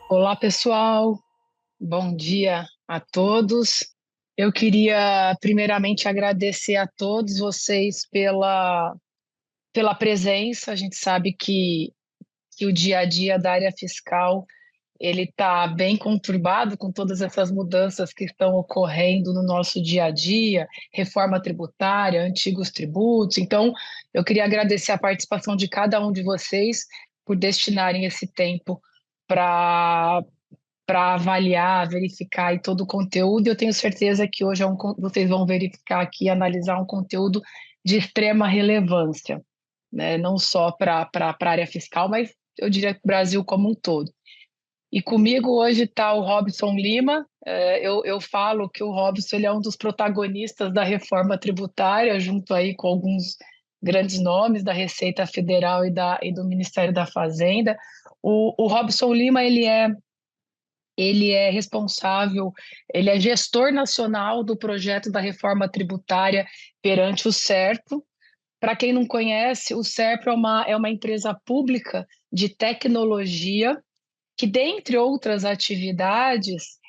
Olá, pessoal. Bom dia a todos. Eu queria primeiramente agradecer a todos vocês pela presença. A gente sabe que o dia a dia da área fiscal ele está bem conturbado com todas essas mudanças que estão ocorrendo no nosso dia a dia, reforma tributária, antigos tributos. Então, eu queria agradecer a participação de cada um de vocês por destinarem esse tempo para avaliar, verificar aí todo o conteúdo. Eu tenho certeza que hoje vocês vão verificar aqui, analisar um conteúdo de extrema relevância, né? Não só para a área fiscal, mas eu diria para o Brasil como um todo. E comigo hoje está o Robson Lima. Eu falo que o Robson ele é um dos protagonistas da reforma tributária, junto aí com alguns grandes nomes da Receita Federal e do Ministério da Fazenda. O Robson Lima ele é responsável, ele é gestor nacional do projeto da reforma tributária perante o SERPRO. Para quem não conhece, o SERPRO é uma empresa pública de tecnologia que, dentre outras atividades,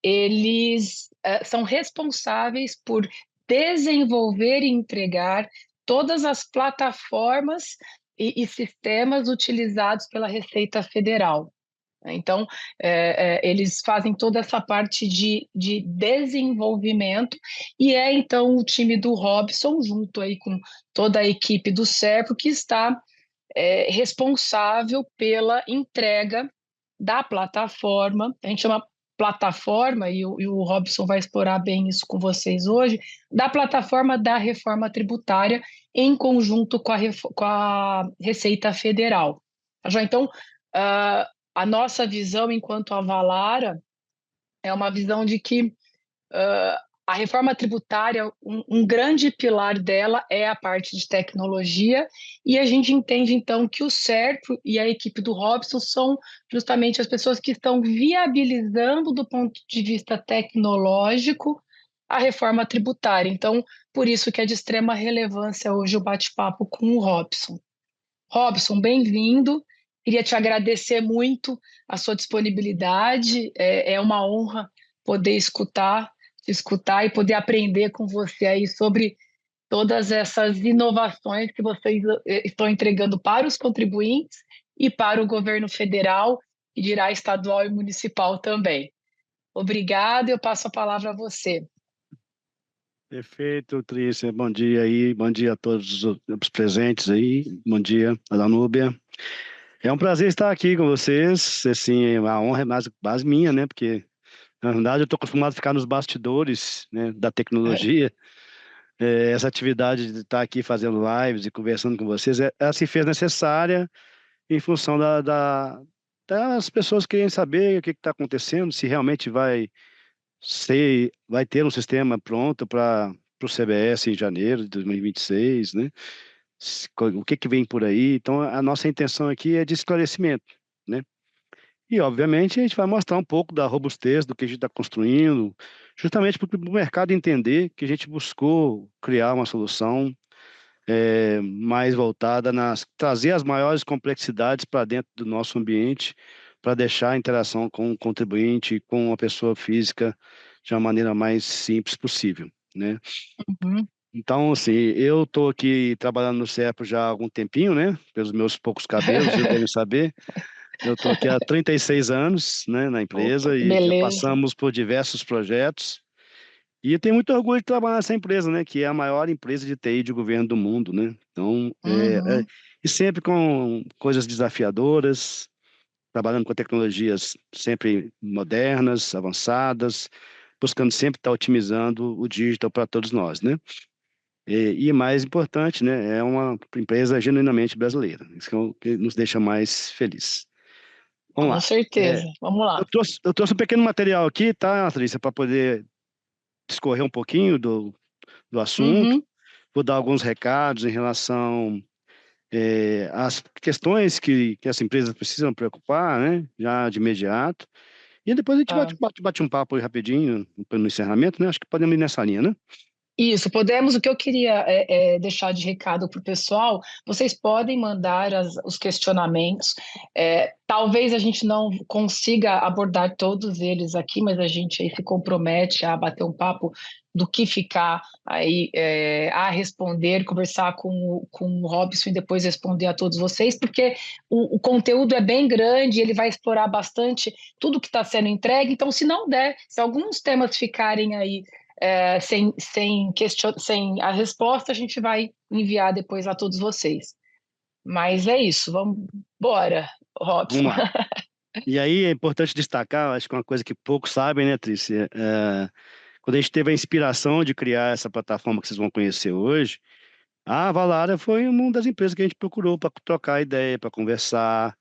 eles são responsáveis por desenvolver e entregar todas as plataformas e sistemas utilizados pela Receita Federal. Então, eles fazem toda essa parte de desenvolvimento e então o time do Robson, junto aí com toda a equipe do SERPRO, que está responsável pela entrega da plataforma. A gente chama plataforma, e o Robson vai explorar bem isso com vocês hoje, da plataforma da reforma tributária em conjunto com a Receita Federal. Então, uh, a nossa visão enquanto Avalara é uma visão de que a reforma tributária, um grande pilar dela é a parte de tecnologia, e a gente entende, então, que o SERPRO e a equipe do Robson são justamente as pessoas que estão viabilizando, do ponto de vista tecnológico, a reforma tributária. Então, por isso que é de extrema relevância hoje o bate-papo com o Robson. Robson, bem-vindo. Queria te agradecer muito a sua disponibilidade. É uma honra poder te escutar e poder aprender com você aí sobre todas essas inovações que vocês estão entregando para os contribuintes e para o governo federal, e dirá estadual e municipal também. Obrigada, eu passo a palavra a você. Perfeito, Trícia. Bom dia aí, bom dia a todos os presentes aí, bom dia, Danúbia. É um prazer estar aqui com vocês, assim, a honra é mais minha, né, porque, na verdade, eu estou acostumado a ficar nos bastidores, né, da tecnologia. Essa atividade de estar aqui fazendo lives e conversando com vocês, ela se fez necessária em função das pessoas querem saber o que está acontecendo, se realmente vai ter um sistema pronto para o CBS em janeiro de 2026, né? O que vem por aí? Então, a nossa intenção aqui é de esclarecimento, né? E, obviamente, a gente vai mostrar um pouco da robustez do que a gente está construindo, justamente para o mercado entender que a gente buscou criar uma solução mais voltada trazer as maiores complexidades para dentro do nosso ambiente, para deixar a interação com o contribuinte, com a pessoa física, de uma maneira mais simples possível, né? Uhum. Então, assim, eu estou aqui trabalhando no CEPO já há algum tempinho, né? Pelos meus poucos cabelos, já devem saber. Eu estou aqui há 36 anos, né, na Opa, empresa que e já beleza. passamos por diversos projetos. E eu tenho muito orgulho de trabalhar nessa empresa, né? Que é a maior empresa de TI de governo do mundo, né? Então, Uhum. e sempre com coisas desafiadoras, trabalhando com tecnologias sempre modernas, avançadas, buscando sempre estar otimizando o digital para todos nós, né? E mais importante, né? É uma empresa genuinamente brasileira. Isso que nos deixa mais felizes. Vamos Com lá. certeza. Vamos lá. Eu trouxe um pequeno material aqui, tá, Patrícia, para poder discorrer um pouquinho do assunto. Uhum. Vou dar alguns recados em relação às questões que as empresas precisam preocupar, né, já de imediato. E depois a gente Tá. bate um papo aí rapidinho no encerramento, né? Acho que podemos ir nessa linha, né? Isso, podemos. O que eu queria deixar de recado para o pessoal, vocês podem mandar os questionamentos. Talvez a gente não consiga abordar todos eles aqui, mas a gente aí se compromete a bater um papo do que ficar aí a responder, conversar com o Robson e depois responder a todos vocês, porque o conteúdo é bem grande, ele vai explorar bastante tudo que está sendo entregue. Então, se não der, se alguns temas ficarem aí sem a resposta, a gente vai enviar depois a todos vocês. Mas é isso, vamos embora, Robson. Vamos lá. E aí é importante destacar, acho que uma coisa que poucos sabem, né, Trícia? Quando a gente teve a inspiração de criar essa plataforma que vocês vão conhecer hoje, a Valara foi uma das empresas que a gente procurou para trocar ideia, para conversar,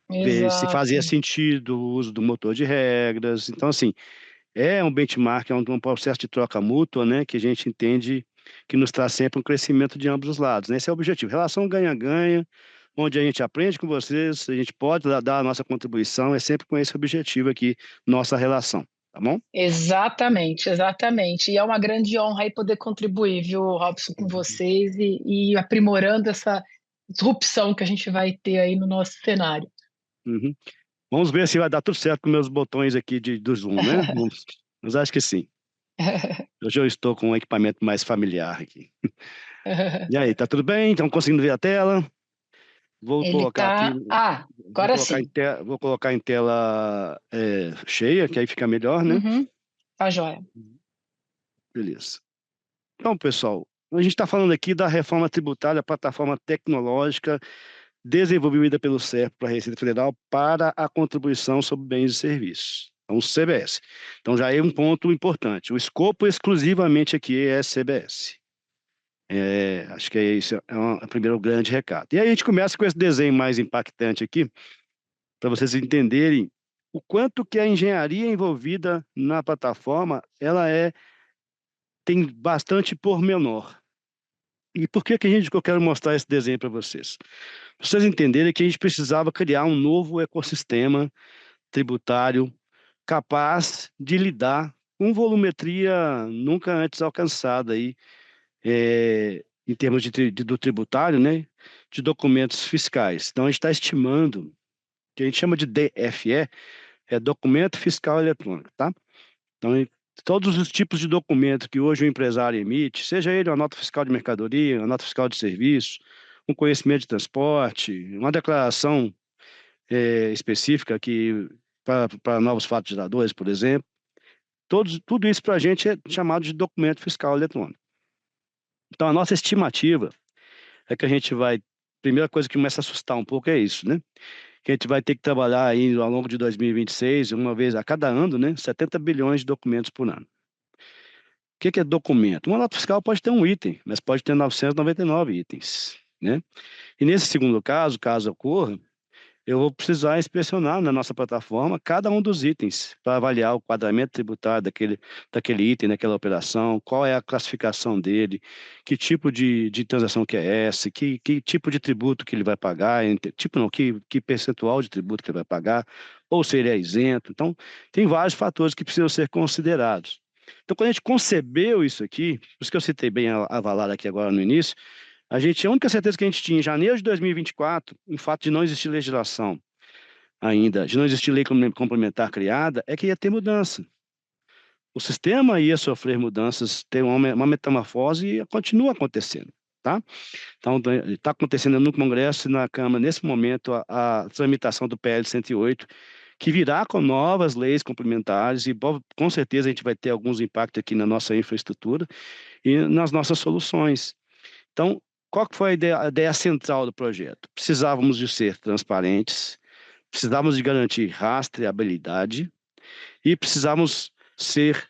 ver se fazia Exato, sentido o uso do motor de regras. Então, assim, é um benchmark, é um processo de troca mútua, né, que a gente entende que nos traz sempre um crescimento de ambos os lados, né? Esse é o objetivo. Relação ganha-ganha, onde a gente aprende com vocês, a gente pode dar a nossa contribuição, é sempre com esse objetivo aqui, nossa relação, tá bom? exatamente, exatamente. E é uma grande honra aí poder contribuir, viu, Robson, com vocês e aprimorando essa disrupção que a gente vai ter aí no nosso cenário. Uhum. Vamos ver se vai dar tudo certo com meus botões aqui do Zoom, né? Mas acho que sim. Hoje eu estou com um equipamento mais familiar aqui. E aí, tá tudo bem? Estão conseguindo ver a tela? Vou Ele colocar aqui, tá. Ah, agora sim. vou colocar em tela cheia, que aí fica melhor, né? Uhum, tá joia. Beleza. Então, pessoal, a gente está falando aqui da reforma tributária, plataforma tecnológica desenvolvida pelo SERP para a Receita Federal para a contribuição sobre bens e serviços. Então, o CBS. Então, já é um ponto importante. O escopo exclusivamente aqui é CBS. Acho que isso é o primeiro grande recado. E aí a gente começa com esse desenho mais impactante aqui, para vocês entenderem o quanto que a engenharia envolvida na plataforma, tem bastante pormenor. E por que que eu quero mostrar esse desenho para vocês? Para vocês entenderem que a gente precisava criar um novo ecossistema tributário capaz de lidar com volumetria nunca antes alcançada aí, em termos do tributário, né, de documentos fiscais. Então, a gente está estimando, que a gente chama de DFE, é documento fiscal eletrônico, tá? Então, todos os tipos de documento que hoje o empresário emite, seja ele uma nota fiscal de mercadoria, uma nota fiscal de serviço, um conhecimento de transporte, uma declaração específica que para novos fatos geradores, por exemplo, tudo isso para a gente é chamado de documento fiscal eletrônico. Então, a nossa estimativa é que a gente vai, primeira coisa que começa a assustar um pouco é isso, né? Que a gente vai ter que trabalhar aí ao longo de 2026, uma vez a cada ano, né? 70 bilhões de documentos por ano. O que é documento? Uma nota fiscal pode ter um item, mas pode ter 999 itens, né? E nesse segundo caso, caso ocorra, eu vou precisar inspecionar na nossa plataforma cada um dos itens para avaliar o quadramento tributário daquele item, daquela operação, qual é a classificação dele, que tipo de transação que é essa, que tipo de tributo que ele vai pagar, tipo não, que percentual de tributo que ele vai pagar, ou se ele é isento. Então, tem vários fatores que precisam ser considerados. Então, quando a gente concebeu isso aqui, por isso que eu citei bem a Valar aqui agora no início, a única certeza que a gente tinha em janeiro de 2024, em fato de não existir legislação ainda, de não existir lei complementar criada, é que ia ter mudança. O sistema ia sofrer mudanças, ter uma metamorfose e continua acontecendo, tá? Então, está acontecendo no Congresso e na Câmara, nesse momento, a tramitação do PL 108, que virá com novas leis complementares e, com certeza, a gente vai ter alguns impactos aqui na nossa infraestrutura e nas nossas soluções. Então, qual que foi a ideia central do projeto? Precisávamos de ser transparentes, precisávamos de garantir rastreabilidade e precisávamos ser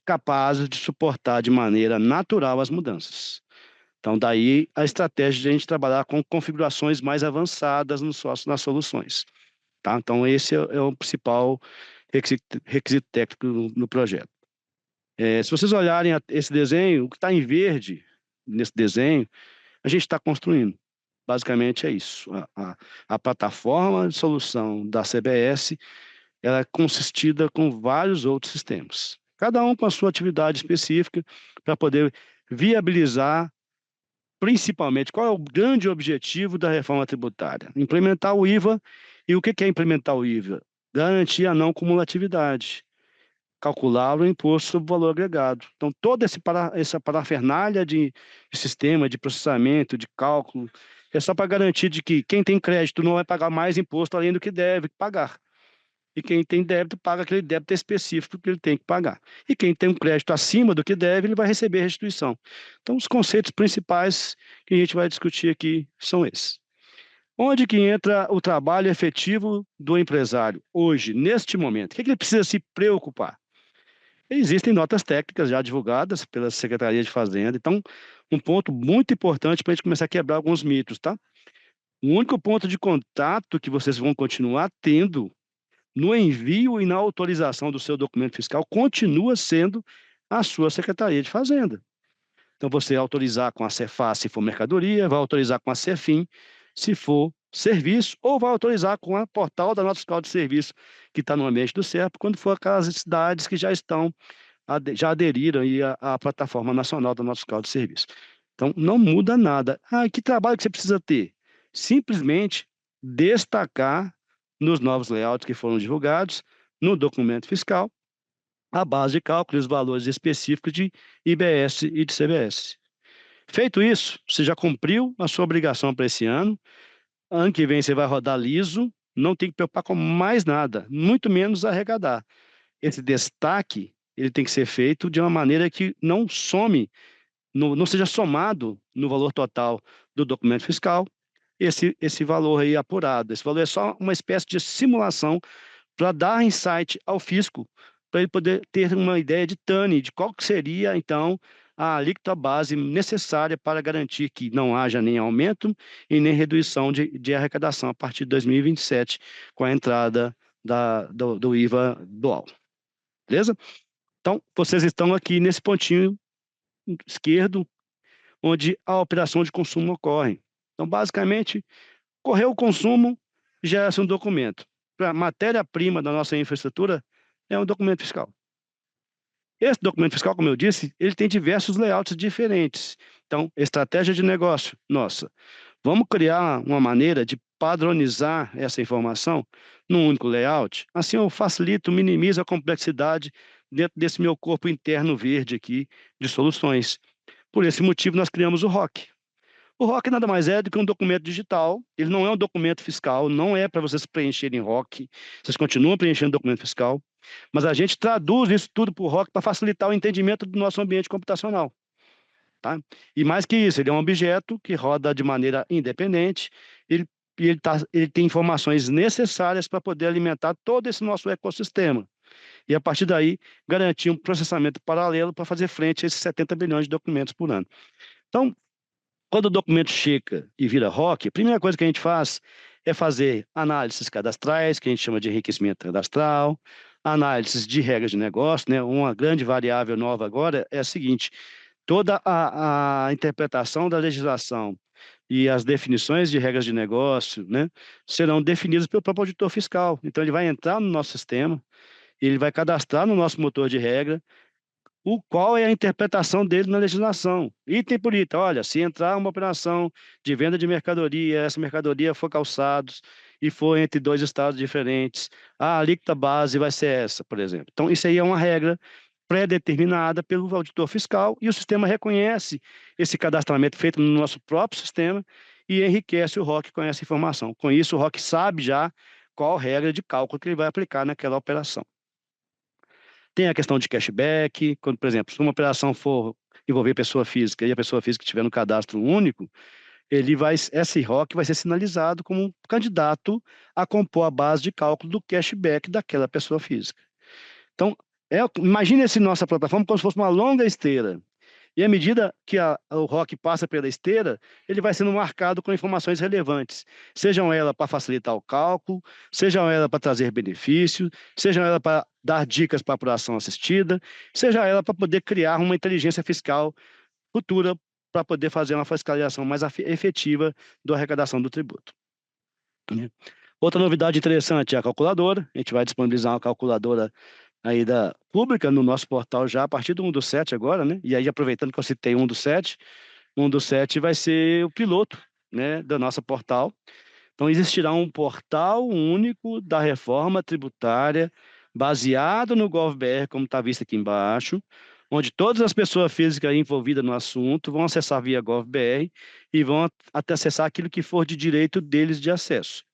capazes de suportar de maneira natural as mudanças. Então, daí a estratégia de a gente trabalhar com configurações mais avançadas nas soluções. Tá? Então, esse é o principal requisito técnico no projeto. Se vocês olharem esse desenho, o que está em verde nesse desenho, a gente está construindo. Basicamente é isso. A plataforma de solução da CBS ela é consistida com vários outros sistemas. cada um com a sua atividade específica, para poder viabilizar, principalmente, qual é o grande objetivo da reforma tributária? Implementar o IVA. E o que é implementar o IVA? Garantir a não cumulatividade, calcular o imposto sobre o valor agregado. Então, toda essa parafernália de sistema, de processamento, de cálculo, é só para garantir de que quem tem crédito não vai pagar mais imposto além do que deve pagar. E quem tem débito paga aquele débito específico que ele tem que pagar. E quem tem um crédito acima do que deve, ele vai receber restituição. Então, os conceitos principais que a gente vai discutir aqui são esses. Onde que entra o trabalho efetivo do empresário hoje, neste momento? O que ele precisa se preocupar? Existem notas técnicas já divulgadas pela Secretaria de Fazenda. Então, um ponto muito importante para a gente começar a quebrar alguns mitos, tá? O único ponto de contato que vocês vão continuar tendo no envio e na autorização do seu documento fiscal continua sendo a sua Secretaria de Fazenda. Então, você autorizar com a Cefaz se for mercadoria, vai autorizar com a Cefim se for serviço, ou vai autorizar com a portal da nota fiscal de serviço, que está no ambiente do CERP, quando for aquelas cidades que já aderiram aí à plataforma nacional da nota fiscal de serviço. Então, não muda nada. Que trabalho que você precisa ter? Simplesmente destacar nos novos layouts que foram divulgados, no documento fiscal, a base de cálculo e os valores específicos de IBS e de CBS. Feito isso, você já cumpriu a sua obrigação para esse ano. Ano que vem você vai rodar liso, não tem que preocupar com mais nada, muito menos arrecadar. Esse destaque ele tem que ser feito de uma maneira que não some, não seja somado no valor total do documento fiscal, esse valor aí apurado. Esse valor é só uma espécie de simulação para dar insight ao fisco, para ele poder ter uma ideia de TANI, de qual que seria, então, a alíquota base necessária para garantir que não haja nem aumento e nem redução de arrecadação a partir de 2027, com a entrada do IVA dual. Beleza? Então, vocês estão aqui nesse pontinho esquerdo, onde a operação de consumo ocorre. Então, basicamente, correu o consumo, gera-se um documento. Para a matéria-prima da nossa infraestrutura, é um documento fiscal. Esse documento fiscal, como eu disse, ele tem diversos layouts diferentes. Então, estratégia de negócio, nossa. Vamos criar uma maneira de padronizar essa informação num único layout? Assim eu facilito, minimizo a complexidade dentro desse meu corpo interno verde aqui de soluções. Por esse motivo, nós criamos o ROC. O ROC nada mais é do que um documento digital, ele não é um documento fiscal, não é para vocês preencherem ROC, vocês continuam preenchendo documento fiscal, mas a gente traduz isso tudo para o ROC para facilitar o entendimento do nosso ambiente computacional. Tá? E mais que isso, ele é um objeto que roda de maneira independente, ele tem informações necessárias para poder alimentar todo esse nosso ecossistema. E a partir daí, garantir um processamento paralelo para fazer frente a esses 70 bilhões de documentos por ano. Então, quando o documento chega e vira ROC, a primeira coisa que a gente faz é fazer análises cadastrais, que a gente chama de enriquecimento cadastral, análises de regras de negócio, né? Uma grande variável nova agora é a seguinte: toda a interpretação da legislação e as definições de regras de negócio, né, serão definidas pelo próprio auditor fiscal. Então, ele vai entrar no nosso sistema, ele vai cadastrar no nosso motor de regra qual é a interpretação dele na legislação. Item por item, olha, se entrar uma operação de venda de mercadoria, essa mercadoria for calçados e for entre dois estados diferentes, a alíquota base vai ser essa, por exemplo. Então, isso aí é uma regra pré-determinada pelo auditor fiscal e o sistema reconhece esse cadastramento feito no nosso próprio sistema e enriquece o ROC com essa informação. Com isso, o ROC sabe já qual regra de cálculo que ele vai aplicar naquela operação. Tem a questão de cashback, quando, por exemplo, se uma operação for envolver pessoa física e a pessoa física estiver no cadastro único, esse ROC vai ser sinalizado como um candidato a compor a base de cálculo do cashback daquela pessoa física. Então, imagine essa nossa plataforma como se fosse uma longa esteira. E à medida que o ROC passa pela esteira, ele vai sendo marcado com informações relevantes, sejam elas para facilitar o cálculo, sejam elas para trazer benefícios, sejam elas para dar dicas para apuração assistida, seja ela para poder criar uma inteligência fiscal futura para poder fazer uma fiscalização mais efetiva da arrecadação do tributo. Outra novidade interessante é a calculadora. A gente vai disponibilizar uma calculadora aí da pública no nosso portal já a partir do 1 do 7 agora, né? E aí, aproveitando que eu citei 1 do 7, 1 do 7 vai ser o piloto, né, da nossa portal. Então, existirá um portal único da reforma tributária, baseado no GovBR, como está visto aqui embaixo, onde todas as pessoas físicas envolvidas no assunto vão acessar via GovBR e vão até acessar aquilo que for de direito deles de acesso.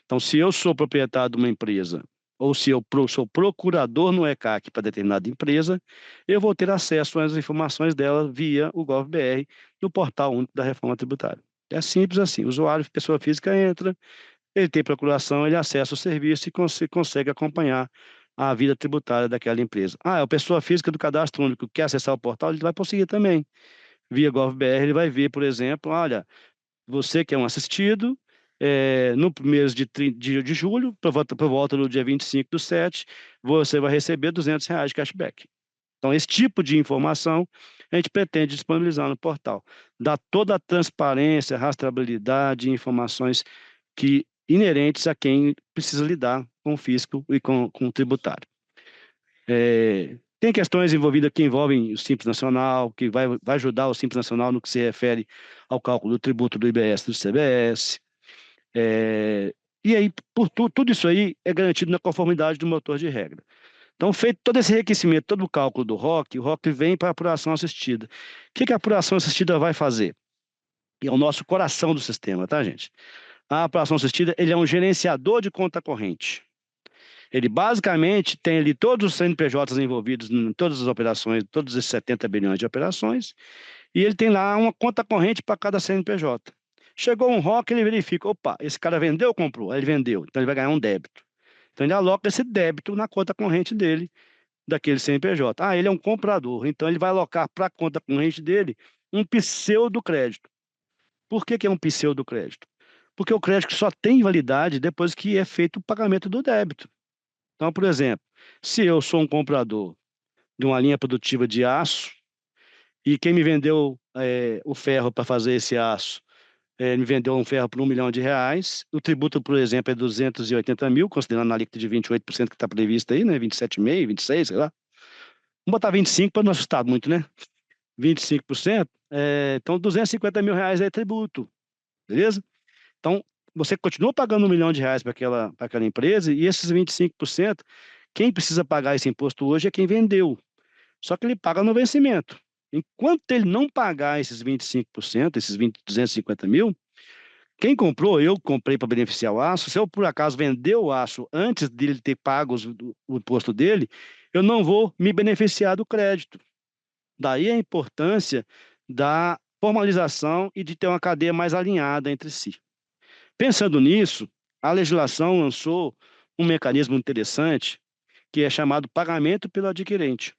Então, se eu sou proprietário de uma empresa, ou se eu sou procurador no ECAC para determinada empresa, eu vou ter acesso às informações dela via o GovBR, no portal único da reforma tributária. É simples assim. O usuário, pessoa física, entra, ele tem procuração, ele acessa o serviço e consegue acompanhar a vida tributária daquela empresa. Ah, é a pessoa física do cadastro único que quer acessar o portal, ele vai conseguir também. Via GovBR, ele vai ver, por exemplo, olha, você que é um assistido, no mês de julho, por volta do dia 25 do 7, você vai receber R$ 200 de cashback. Então, esse tipo de informação a gente pretende disponibilizar no portal. Dá toda a transparência, rastreabilidade, informações que inerentes a quem precisa lidar com o fisco e com o tributário. Tem questões envolvidas que envolvem o Simples Nacional, que vai ajudar o Simples Nacional no que se refere ao cálculo do tributo do IBS e do CBS. E aí, tudo isso aí é garantido na conformidade do motor de regra. Então, feito todo esse enriquecimento, todo o cálculo do ROC, o ROC vem para a apuração assistida. O que a apuração assistida vai fazer? E é o nosso coração do sistema, tá, gente? A apuração assistida, ele é um gerenciador de conta corrente. Ele basicamente tem ali todos os CNPJs envolvidos em todas as operações, todos esses 70 bilhões de operações, e ele tem lá uma conta corrente para cada CNPJ. Chegou um ROC, ele verifica, opa, esse cara vendeu ou comprou? Ele vendeu, então ele vai ganhar um débito. Então ele aloca esse débito na conta corrente dele, daquele CNPJ. Ah, ele é um comprador, então ele vai alocar para a conta corrente dele um pseudo-crédito. Por que é um pseudo-crédito? Porque o crédito só tem validade depois que é feito o pagamento do débito. Então, por exemplo, se eu sou um comprador de uma linha produtiva de aço e quem me vendeu o ferro para fazer esse aço me vendeu um ferro por R$ 1 milhão, o tributo, por exemplo, é 280 mil, considerando a alíquota de 28% que está prevista aí, né? 27,5%, 26%, sei lá. Vamos botar 25% para não assustar muito, né? 25%, então R$ 250 mil é tributo, beleza? Então, você continua pagando R$ 1 milhão para aquela empresa e esses 25%, quem precisa pagar esse imposto hoje é quem vendeu. Só que ele paga no vencimento. Enquanto ele não pagar esses 25%, esses 250 mil, quem comprou, eu comprei para beneficiar o aço, se eu por acaso vender o aço antes dele ter pago o imposto dele, eu não vou me beneficiar do crédito. Daí a importância da formalização e de ter uma cadeia mais alinhada entre si. Pensando nisso, a legislação lançou um mecanismo interessante que é chamado pagamento pelo adquirente,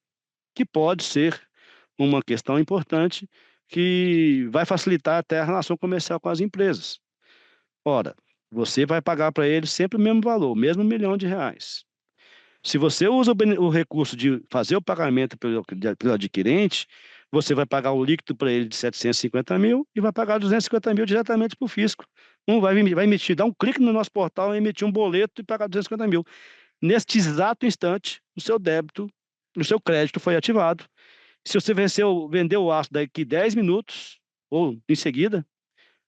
que pode ser uma questão importante que vai facilitar até a relação comercial com as empresas. Ora, você vai pagar para ele sempre o mesmo valor, o mesmo R$ 1 milhão. Se você usa o recurso de fazer o pagamento pelo adquirente, você vai pagar o líquido para ele de 750 mil e vai pagar 250 mil diretamente para o fisco. Um vai emitir, dar um clique no nosso portal, emitir um boleto e pagar 250 mil. Neste exato instante, o seu débito, o seu crédito foi ativado. Se você vendeu o aço daqui 10 minutos, ou em seguida,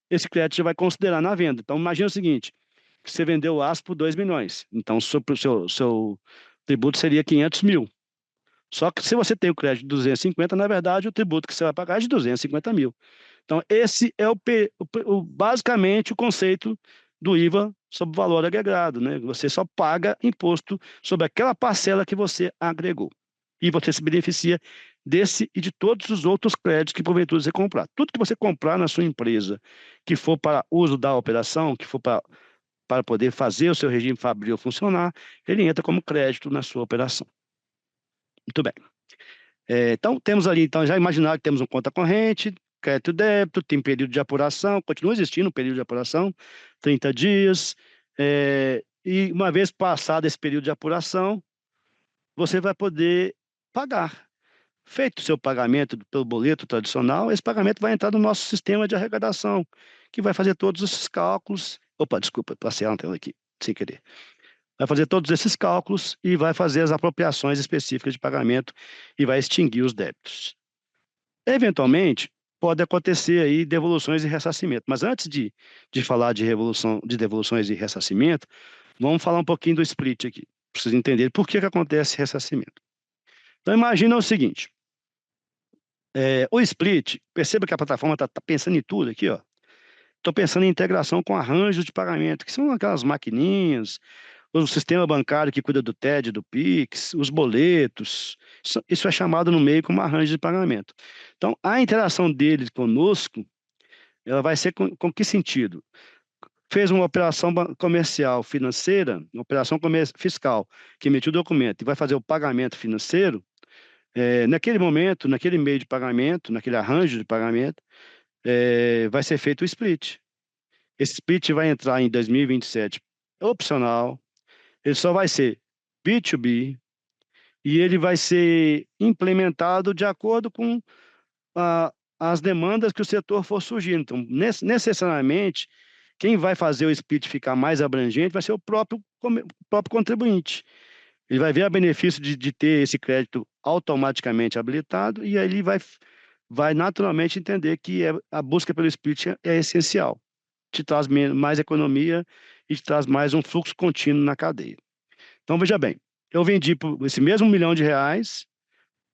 esse crédito já vai considerar na venda. Então, imagina o seguinte, você vendeu o aço por 2 milhões. Então, o seu tributo seria 500 mil. Só que se você tem o crédito de 250, na verdade, o tributo que você vai pagar é de 250 mil. Então, esse é basicamente o conceito do IVA sobre valor agregado, né? Você só paga imposto sobre aquela parcela que você agregou. E você se beneficia desse e de todos os outros créditos que porventura você comprar. Tudo que você comprar na sua empresa, que for para uso da operação, que for para poder fazer o seu regime fabril funcionar, ele entra como crédito na sua operação. Muito bem. Então, temos ali, então, já imaginar que temos uma conta corrente, crédito e débito, tem período de apuração, continua existindo um período de apuração, 30 dias, e uma vez passado esse período de apuração, você vai poder pagar. Feito o seu pagamento pelo boleto tradicional, esse pagamento vai entrar no nosso sistema de arrecadação, que vai fazer todos esses cálculos. Opa, desculpa, passei a tela aqui, sem querer. vai fazer todos esses cálculos e vai fazer as apropriações específicas de pagamento e vai extinguir os débitos. Eventualmente, pode acontecer aí devoluções e ressarcimento, mas antes de falar de devoluções e ressarcimento, vamos falar um pouquinho do split aqui, para vocês entenderem por que acontece ressarcimento. Então, imagina o seguinte, o split, perceba que a plataforma está pensando em tudo aqui, ó. Estou pensando em integração com arranjos de pagamento, que são aquelas maquininhas, o sistema bancário que cuida do TED, do Pix, os boletos. Isso é chamado no meio como arranjo de pagamento. Então, a interação deles conosco, ela vai ser com que sentido? Fez uma operação comercial financeira, uma operação fiscal, que emitiu o documento e vai fazer o pagamento financeiro, naquele momento, naquele meio de pagamento, naquele arranjo de pagamento, vai ser feito o split. Esse split vai entrar em 2027 opcional, ele só vai ser B2B e ele vai ser implementado de acordo com as demandas que o setor for surgindo. Então, necessariamente, quem vai fazer o split ficar mais abrangente vai ser o próprio contribuinte. Ele vai ver o benefício de ter esse crédito automaticamente habilitado e aí ele vai naturalmente entender que a busca pelo split é essencial. Te traz mais economia e te traz mais um fluxo contínuo na cadeia. Então, veja bem, eu vendi esse mesmo R$ 1 milhão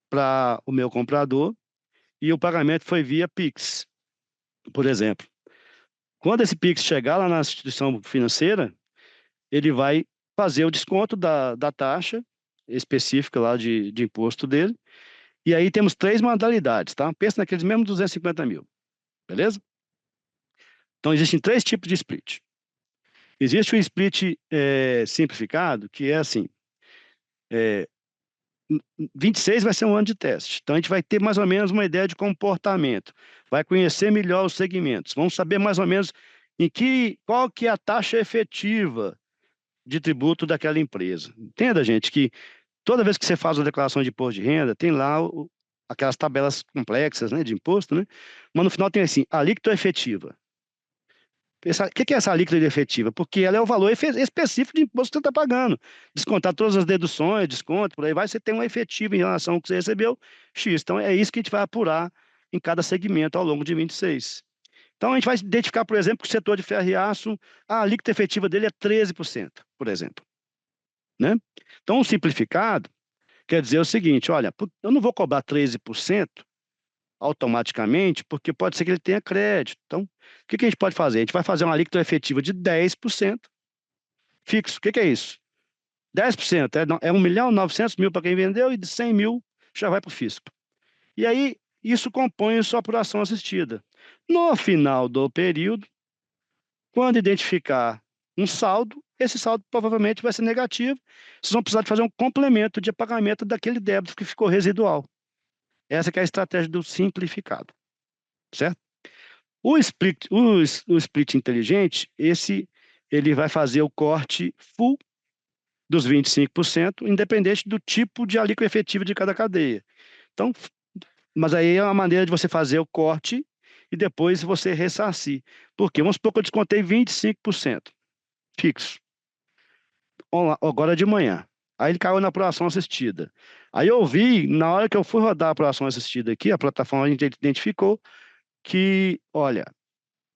para o meu comprador e o pagamento foi via Pix, por exemplo. Quando esse Pix chegar lá na instituição financeira, ele vai fazer o desconto da taxa específica lá de imposto dele. E aí temos três modalidades, tá? Pensa naqueles mesmos 250 mil, beleza? Então, existem três tipos de split. Existe o split simplificado, que é assim, 26 vai ser um ano de teste, então a gente vai ter mais ou menos uma ideia de comportamento, vai conhecer melhor os segmentos, vamos saber mais ou menos qual que é a taxa efetiva de tributo daquela empresa. Entenda, gente, que toda vez que você faz uma declaração de imposto de renda, tem lá aquelas tabelas complexas, né, de imposto, né? Mas no final tem assim, alíquota efetiva. O que é essa alíquota efetiva? Porque ela é o valor específico de imposto que você está pagando. Descontar todas as deduções, desconto, por aí vai, você tem uma efetiva em relação ao que você recebeu, X. Então, é isso que a gente vai apurar em cada segmento ao longo de 26. Então, a gente vai identificar, por exemplo, que o setor de ferro e aço, a alíquota efetiva dele é 13%, por exemplo. Né? Então, o simplificado quer dizer o seguinte, olha, eu não vou cobrar 13% automaticamente, porque pode ser que ele tenha crédito. Então, o que a gente pode fazer? A gente vai fazer uma alíquota efetiva de 10% fixo. O que é isso? 10% é 1.900.000 para quem vendeu e de 100 mil já vai para o fisco. E aí, isso compõe a sua apuração assistida. No final do período, quando identificar um saldo, esse saldo provavelmente vai ser negativo. Vocês vão precisar de fazer um complemento de pagamento daquele débito que ficou residual. Essa que é a estratégia do simplificado, certo? O split inteligente, ele vai fazer o corte full dos 25%, independente do tipo de alíquota efetiva de cada cadeia. Então, mas aí é uma maneira de você fazer o corte e depois você ressarcir. Por quê? Vamos supor que eu descontei 25% fixo, agora de manhã. Aí ele caiu na apuração assistida. Aí eu vi, na hora que eu fui rodar a apuração assistida aqui, a plataforma identificou que, olha,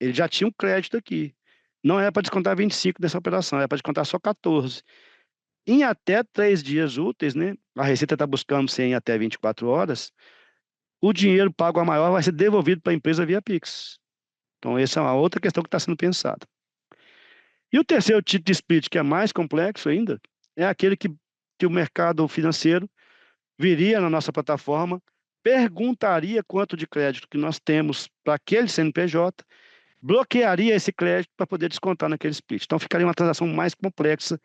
ele já tinha um crédito aqui. Não é para descontar 25 dessa operação, é para descontar só 14. Em até 3 dias úteis, né? A Receita está buscando ser em até 24 horas, o dinheiro pago a maior vai ser devolvido para a empresa via Pix. Então, essa é uma outra questão que está sendo pensada. E o terceiro tipo de split, que é mais complexo ainda, é aquele que o mercado financeiro viria na nossa plataforma, perguntaria quanto de crédito que nós temos para aquele CNPJ, bloquearia esse crédito para poder descontar naquele split. Então, ficaria uma transação mais complexa.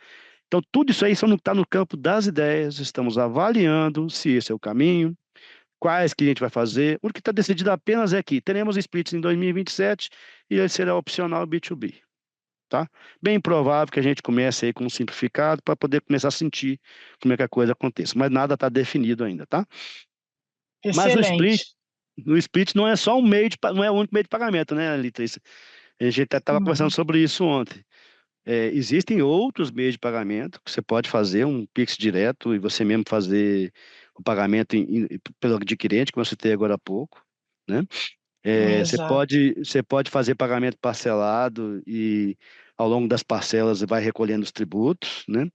Então, tudo isso aí só não está no campo das ideias, estamos avaliando se esse é o caminho, quais que a gente vai fazer. O que está decidido apenas é que teremos splits em 2027 e ele será opcional B2B. Tá? Bem provável que a gente comece aí com um simplificado para poder começar a sentir como é que a coisa acontece, mas nada está definido ainda, tá? Mas Excelente. o split não é só não é o único meio de pagamento, né, Litrice? A gente até estava conversando Uhum. sobre isso ontem. Existem outros meios de pagamento que você pode fazer um Pix direto e você mesmo fazer o pagamento pelo adquirente, como eu citei agora há pouco, né? Exato. Você pode fazer pagamento parcelado e ao longo das parcelas vai recolhendo os tributos, né?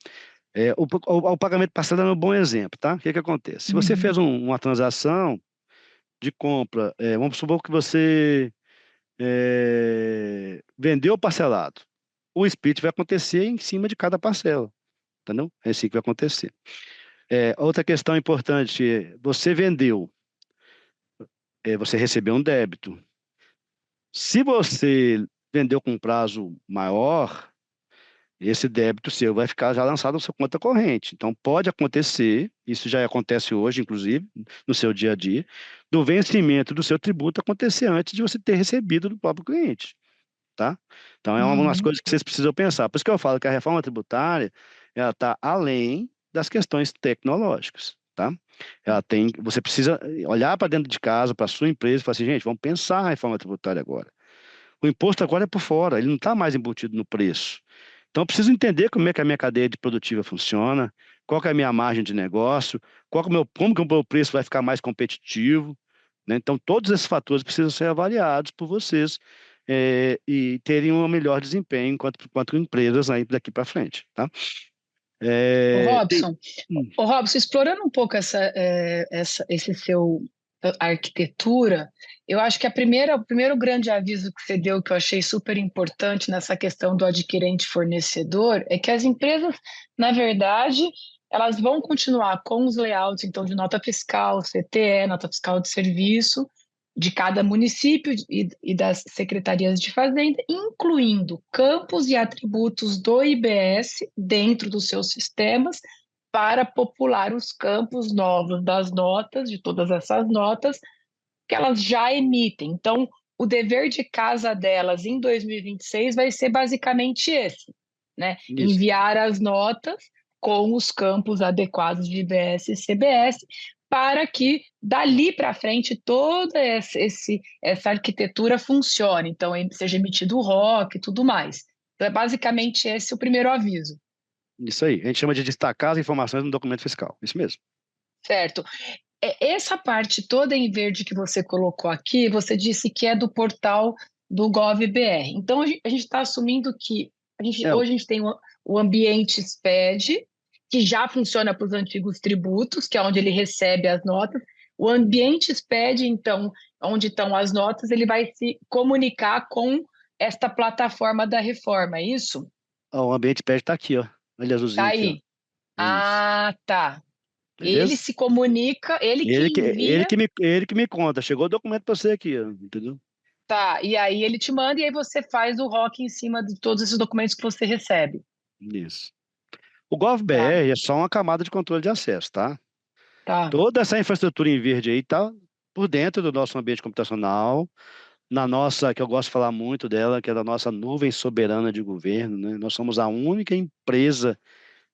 O pagamento parcelado é um bom exemplo, tá? O que que acontece? Se você Uhum. fez uma transação de compra, vamos supor que você vendeu parcelado, o split vai acontecer em cima de cada parcela, entendeu? É assim que vai acontecer. Outra questão importante, você vendeu, você recebeu um débito. Se você vendeu com um prazo maior, esse débito seu vai ficar já lançado na sua conta corrente. Então, pode acontecer, isso já acontece hoje, inclusive, no seu dia a dia, do vencimento do seu tributo acontecer antes de você ter recebido do próprio cliente, tá? Então, é uma das Uhum. coisas que vocês precisam pensar. Por isso que eu falo que a reforma tributária, ela está além das questões tecnológicas, tá? Você precisa olhar para dentro de casa, para a sua empresa e falar assim, gente, vamos pensar a reforma tributária agora. O imposto agora é por fora, ele não está mais embutido no preço. Então, eu preciso entender como é que a minha cadeia de produtiva funciona, qual que é a minha margem de negócio, como que o meu preço vai ficar mais competitivo, né? Então, todos esses fatores precisam ser avaliados por vocês e terem um melhor desempenho enquanto empresas aí daqui para frente, tá? Ô, É, tem- Robson, hum, ô, Robson, explorando um pouco esse seu arquitetura, eu acho que o primeiro grande aviso que você deu, que eu achei super importante nessa questão do adquirente fornecedor, é que as empresas, na verdade, elas vão continuar com os layouts, então, de nota fiscal, CTE, nota fiscal de serviço, de cada município e das secretarias de fazenda, incluindo campos e atributos do IBS dentro dos seus sistemas, para popular os campos novos das notas, de todas essas notas, que elas já emitem. Então, o dever de casa delas em 2026 vai ser basicamente esse, né? isso, Enviar as notas com os campos adequados de IBS e CBS, para que dali para frente toda essa arquitetura funcione. Então, seja emitido o ROC e tudo mais. Então, é basicamente esse o primeiro aviso, isso aí. A gente chama de destacar as informações no documento fiscal. Isso mesmo. certo? Essa parte toda em verde que você colocou aqui, você disse que é do portal do GovBR. Então, a gente está assumindo que É, hoje a gente tem o ambiente SPED, que já funciona para os antigos tributos, que é onde ele recebe as notas. O ambiente SPED, então, onde estão as notas, ele vai se comunicar com esta plataforma da reforma, é isso? o ambiente pede está aqui, ó. Olha Tá azulzinho aqui, ó. aí. Isso. Ah, tá. Ele Beleza? se comunica, ele que envia. Ele que me conta. Chegou o documento para você aqui, ó, entendeu? Tá, e aí ele te manda e aí você faz o rock em cima de todos esses documentos que você recebe. Isso. O Tá, GovBR é só uma camada de controle de acesso, tá? tá. Toda essa infraestrutura em verde aí tá por dentro do nosso ambiente computacional, na nossa, que eu gosto de falar muito dela, que é da nossa nuvem soberana de governo, né? Nós somos a única empresa,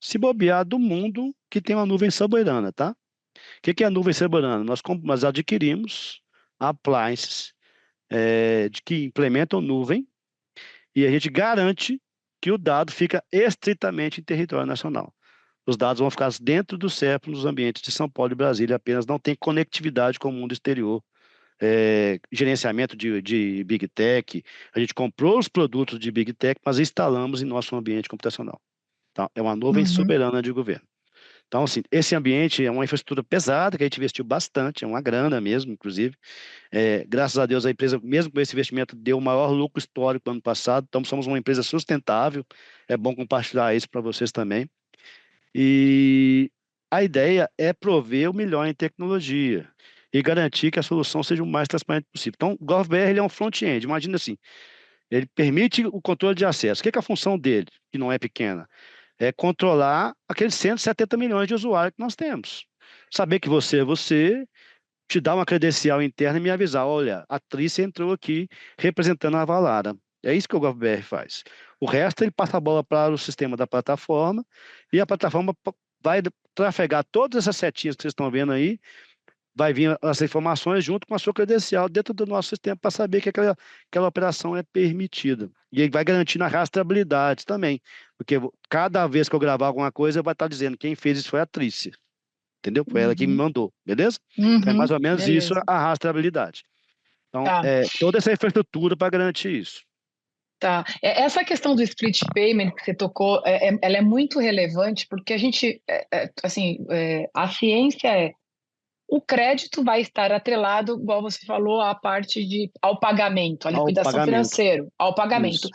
se bobear, do mundo que tem uma nuvem soberana, tá? O que que é a nuvem soberana? Nós adquirimos appliances de que implementam nuvem e a gente garante que o dado fica estritamente em território nacional. Os dados vão ficar dentro do CEP nos ambientes de São Paulo e Brasília, apenas não tem conectividade com o mundo exterior. Gerenciamento de Big Tech, a gente comprou os produtos de Big Tech, mas instalamos em nosso ambiente computacional. Então, é uma nuvem Uhum, soberana de governo. Então, assim, esse ambiente é uma infraestrutura pesada que a gente investiu bastante, é uma grana mesmo, inclusive. Graças a Deus, a empresa, mesmo com esse investimento, deu o maior lucro histórico no ano passado. Então, somos uma empresa sustentável. É bom compartilhar isso para vocês também. E a ideia é prover o melhor em tecnologia e garantir que a solução seja o mais transparente possível. Então, o GovBR ele é um front-end. Imagina assim, ele permite o controle de acesso. O que é a função dele, que não é pequena? É controlar aqueles 170 milhões de usuários que nós temos. Saber que você é você, te dar uma credencial interna e me avisar, olha, a Trícia entrou aqui representando a Valara. É isso que o GovBR faz. O resto ele passa a bola para o sistema da plataforma e a plataforma vai trafegar todas essas setinhas que vocês estão vendo aí vai vir as informações junto com a sua credencial dentro do nosso sistema para saber que aquela operação é permitida. E aí vai garantindo a rastreabilidade também, porque cada vez que eu gravar alguma coisa, vai estar dizendo quem fez isso foi a Trícia, entendeu? Foi ela que me Uhum, mandou, beleza? Então é mais uhum, ou menos isso beleza. a rastreabilidade. Então, Tá. toda essa infraestrutura para garantir isso. Tá. Essa questão do split payment que você tocou, ela é muito relevante porque a gente, assim, a ciência o crédito vai estar atrelado, igual você falou, à parte ao pagamento, à Ao liquidação pagamento. financeira, ao pagamento. Isso.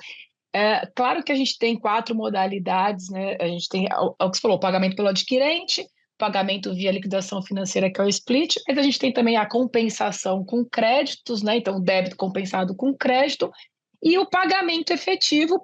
Claro que a gente tem quatro modalidades, né? A gente tem, o que você falou, o pagamento pelo adquirente, pagamento via liquidação financeira, que é o split, mas a gente tem também a compensação com créditos, né? Então, o débito compensado com crédito, e o pagamento efetivo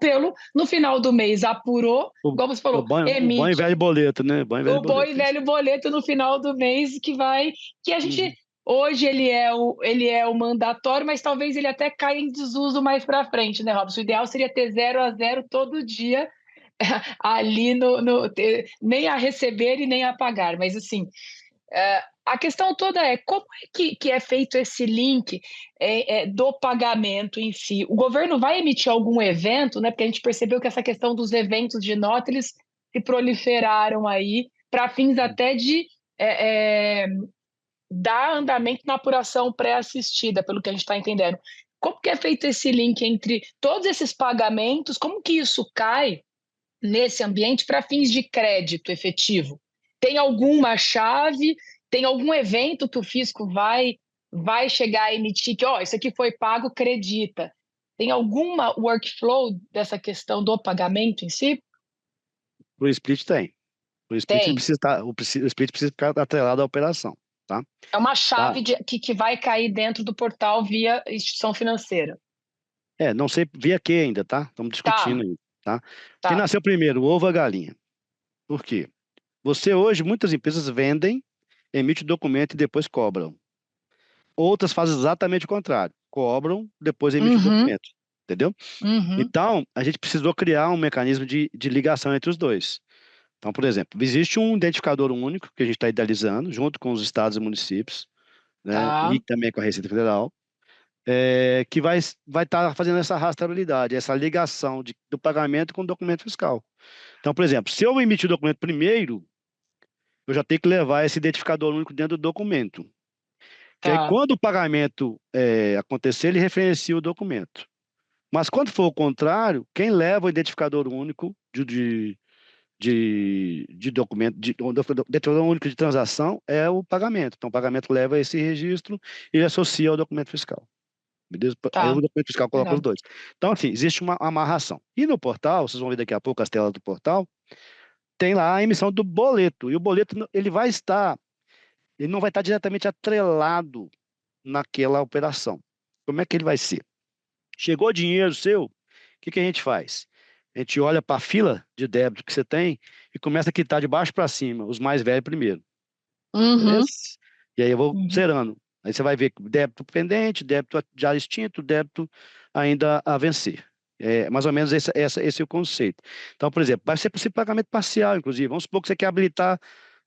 no final do mês apurou, O, igual você o, falou, bom, o bom e emite velho boleto, né? Bom e velho o bom e boleto. Isso. velho boleto no final do mês que a gente Uhum. hoje ele é o mandatório, mas talvez ele até caia em desuso mais para frente, né, Robson? O ideal seria ter 0 a 0 todo dia ali nem a receber e nem a pagar, mas assim, a questão toda é como é que é feito esse link do pagamento em si. O governo vai emitir algum evento, né? Porque a gente percebeu que essa questão dos eventos de nota, eles se proliferaram aí para fins até de é, é, dar andamento na apuração pré-assistida, pelo que a gente está entendendo. Como que é feito esse link entre todos esses pagamentos? Como que isso cai nesse ambiente para fins de crédito efetivo? Tem alguma chave? Tem algum evento que o fisco vai chegar a emitir que, ó, isso aqui foi pago, acredita? Tem alguma workflow dessa questão do pagamento em si? O split tem. O split ele Tem. precisa estar, o split precisa ficar atrelado à operação, tá? É uma Tá? chave que vai cair dentro do portal via instituição financeira. Não sei via que ainda, tá? Estamos discutindo Tá, aí, tá? Quem tá. nasceu primeiro, o ovo ou a galinha? Por quê? Você hoje, muitas empresas vendem, emitem o documento e depois cobram. Outras fazem exatamente o contrário. Cobram, depois emitem o Uhum, documento. Entendeu? uhum, Então, a gente precisou criar um mecanismo de ligação entre os dois. Então, por exemplo, existe um identificador único que a gente está idealizando, junto com os estados e municípios, né, tá, e também com a Receita Federal, que vai estar fazendo essa rastreabilidade, essa ligação do pagamento com o documento fiscal. Então, por exemplo, se eu emitir o documento primeiro, eu já tenho que levar esse identificador único dentro do documento. Que aí, tá. quando o pagamento acontecer, ele referencia o documento. Mas quando for o contrário, quem leva o identificador único de documento, identificador único de transação é o pagamento. Então, o pagamento leva esse registro e associa ao documento fiscal. Beleza? Aí o Tá, documento fiscal coloca os legal. dois. Então, assim, existe uma amarração. E no portal, vocês vão ver daqui a pouco as telas do portal, tem lá a emissão do boleto. E o boleto, ele não vai estar diretamente atrelado naquela operação. Como é que ele vai ser? Chegou dinheiro seu, o que que a gente faz? A gente olha para a fila de débito que você tem e começa a quitar de baixo para cima, os mais velhos primeiro, beleza? Uhum, E aí eu vou uhum, zerando. Aí você vai ver débito pendente, débito já extinto, débito ainda a vencer. É mais ou menos esse é o conceito. Então, por exemplo, vai ser possível pagamento parcial, inclusive. Vamos supor que você quer habilitar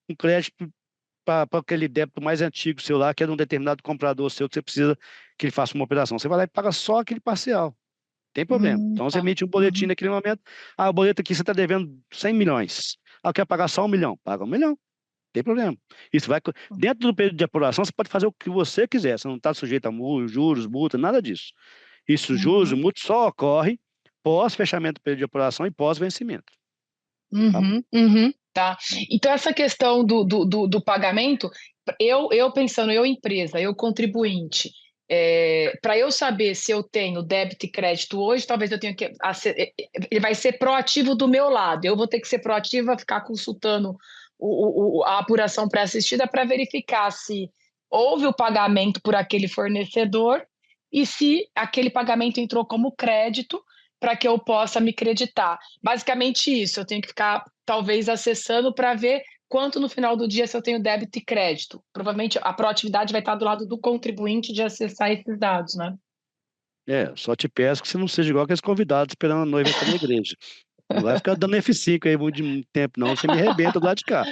um crédito para aquele débito mais antigo seu lá, que é de um determinado comprador seu, que você precisa que ele faça uma operação. Você vai lá e paga só aquele parcial. Tem problema. Então você tá. emite um boletim Uhum, naquele momento. Ah, o boleto aqui você está devendo 100 milhões. Ah, quer pagar só 1 milhão? Paga 1 milhão. Tem problema. Isso vai. Dentro do período de apuração, você pode fazer o que você quiser. Você não está sujeito a juros, multa, nada disso. Isso, juros, uhum, multa, só ocorre pós fechamento do período de apuração e pós vencimento. Tá? uhum, uhum, tá. Então, essa questão do pagamento, eu pensando, eu empresa, eu contribuinte, para eu saber se eu tenho débito e crédito hoje, talvez eu tenha que. Ele vai ser proativo do meu lado. Eu vou ter que ser proativa, ficar consultando a apuração pré-assistida para verificar se houve o pagamento por aquele fornecedor e se aquele pagamento entrou como crédito para que eu possa me creditar. Basicamente isso, eu tenho que ficar talvez acessando para ver quanto no final do dia se eu tenho débito e crédito. Provavelmente a proatividade vai estar do lado do contribuinte de acessar esses dados, né? Só te peço que você não seja igual aqueles convidados esperando a noiva entrar na igreja. Não vai ficar dando F5 aí muito tempo, não. Você me arrebenta do lado de cá.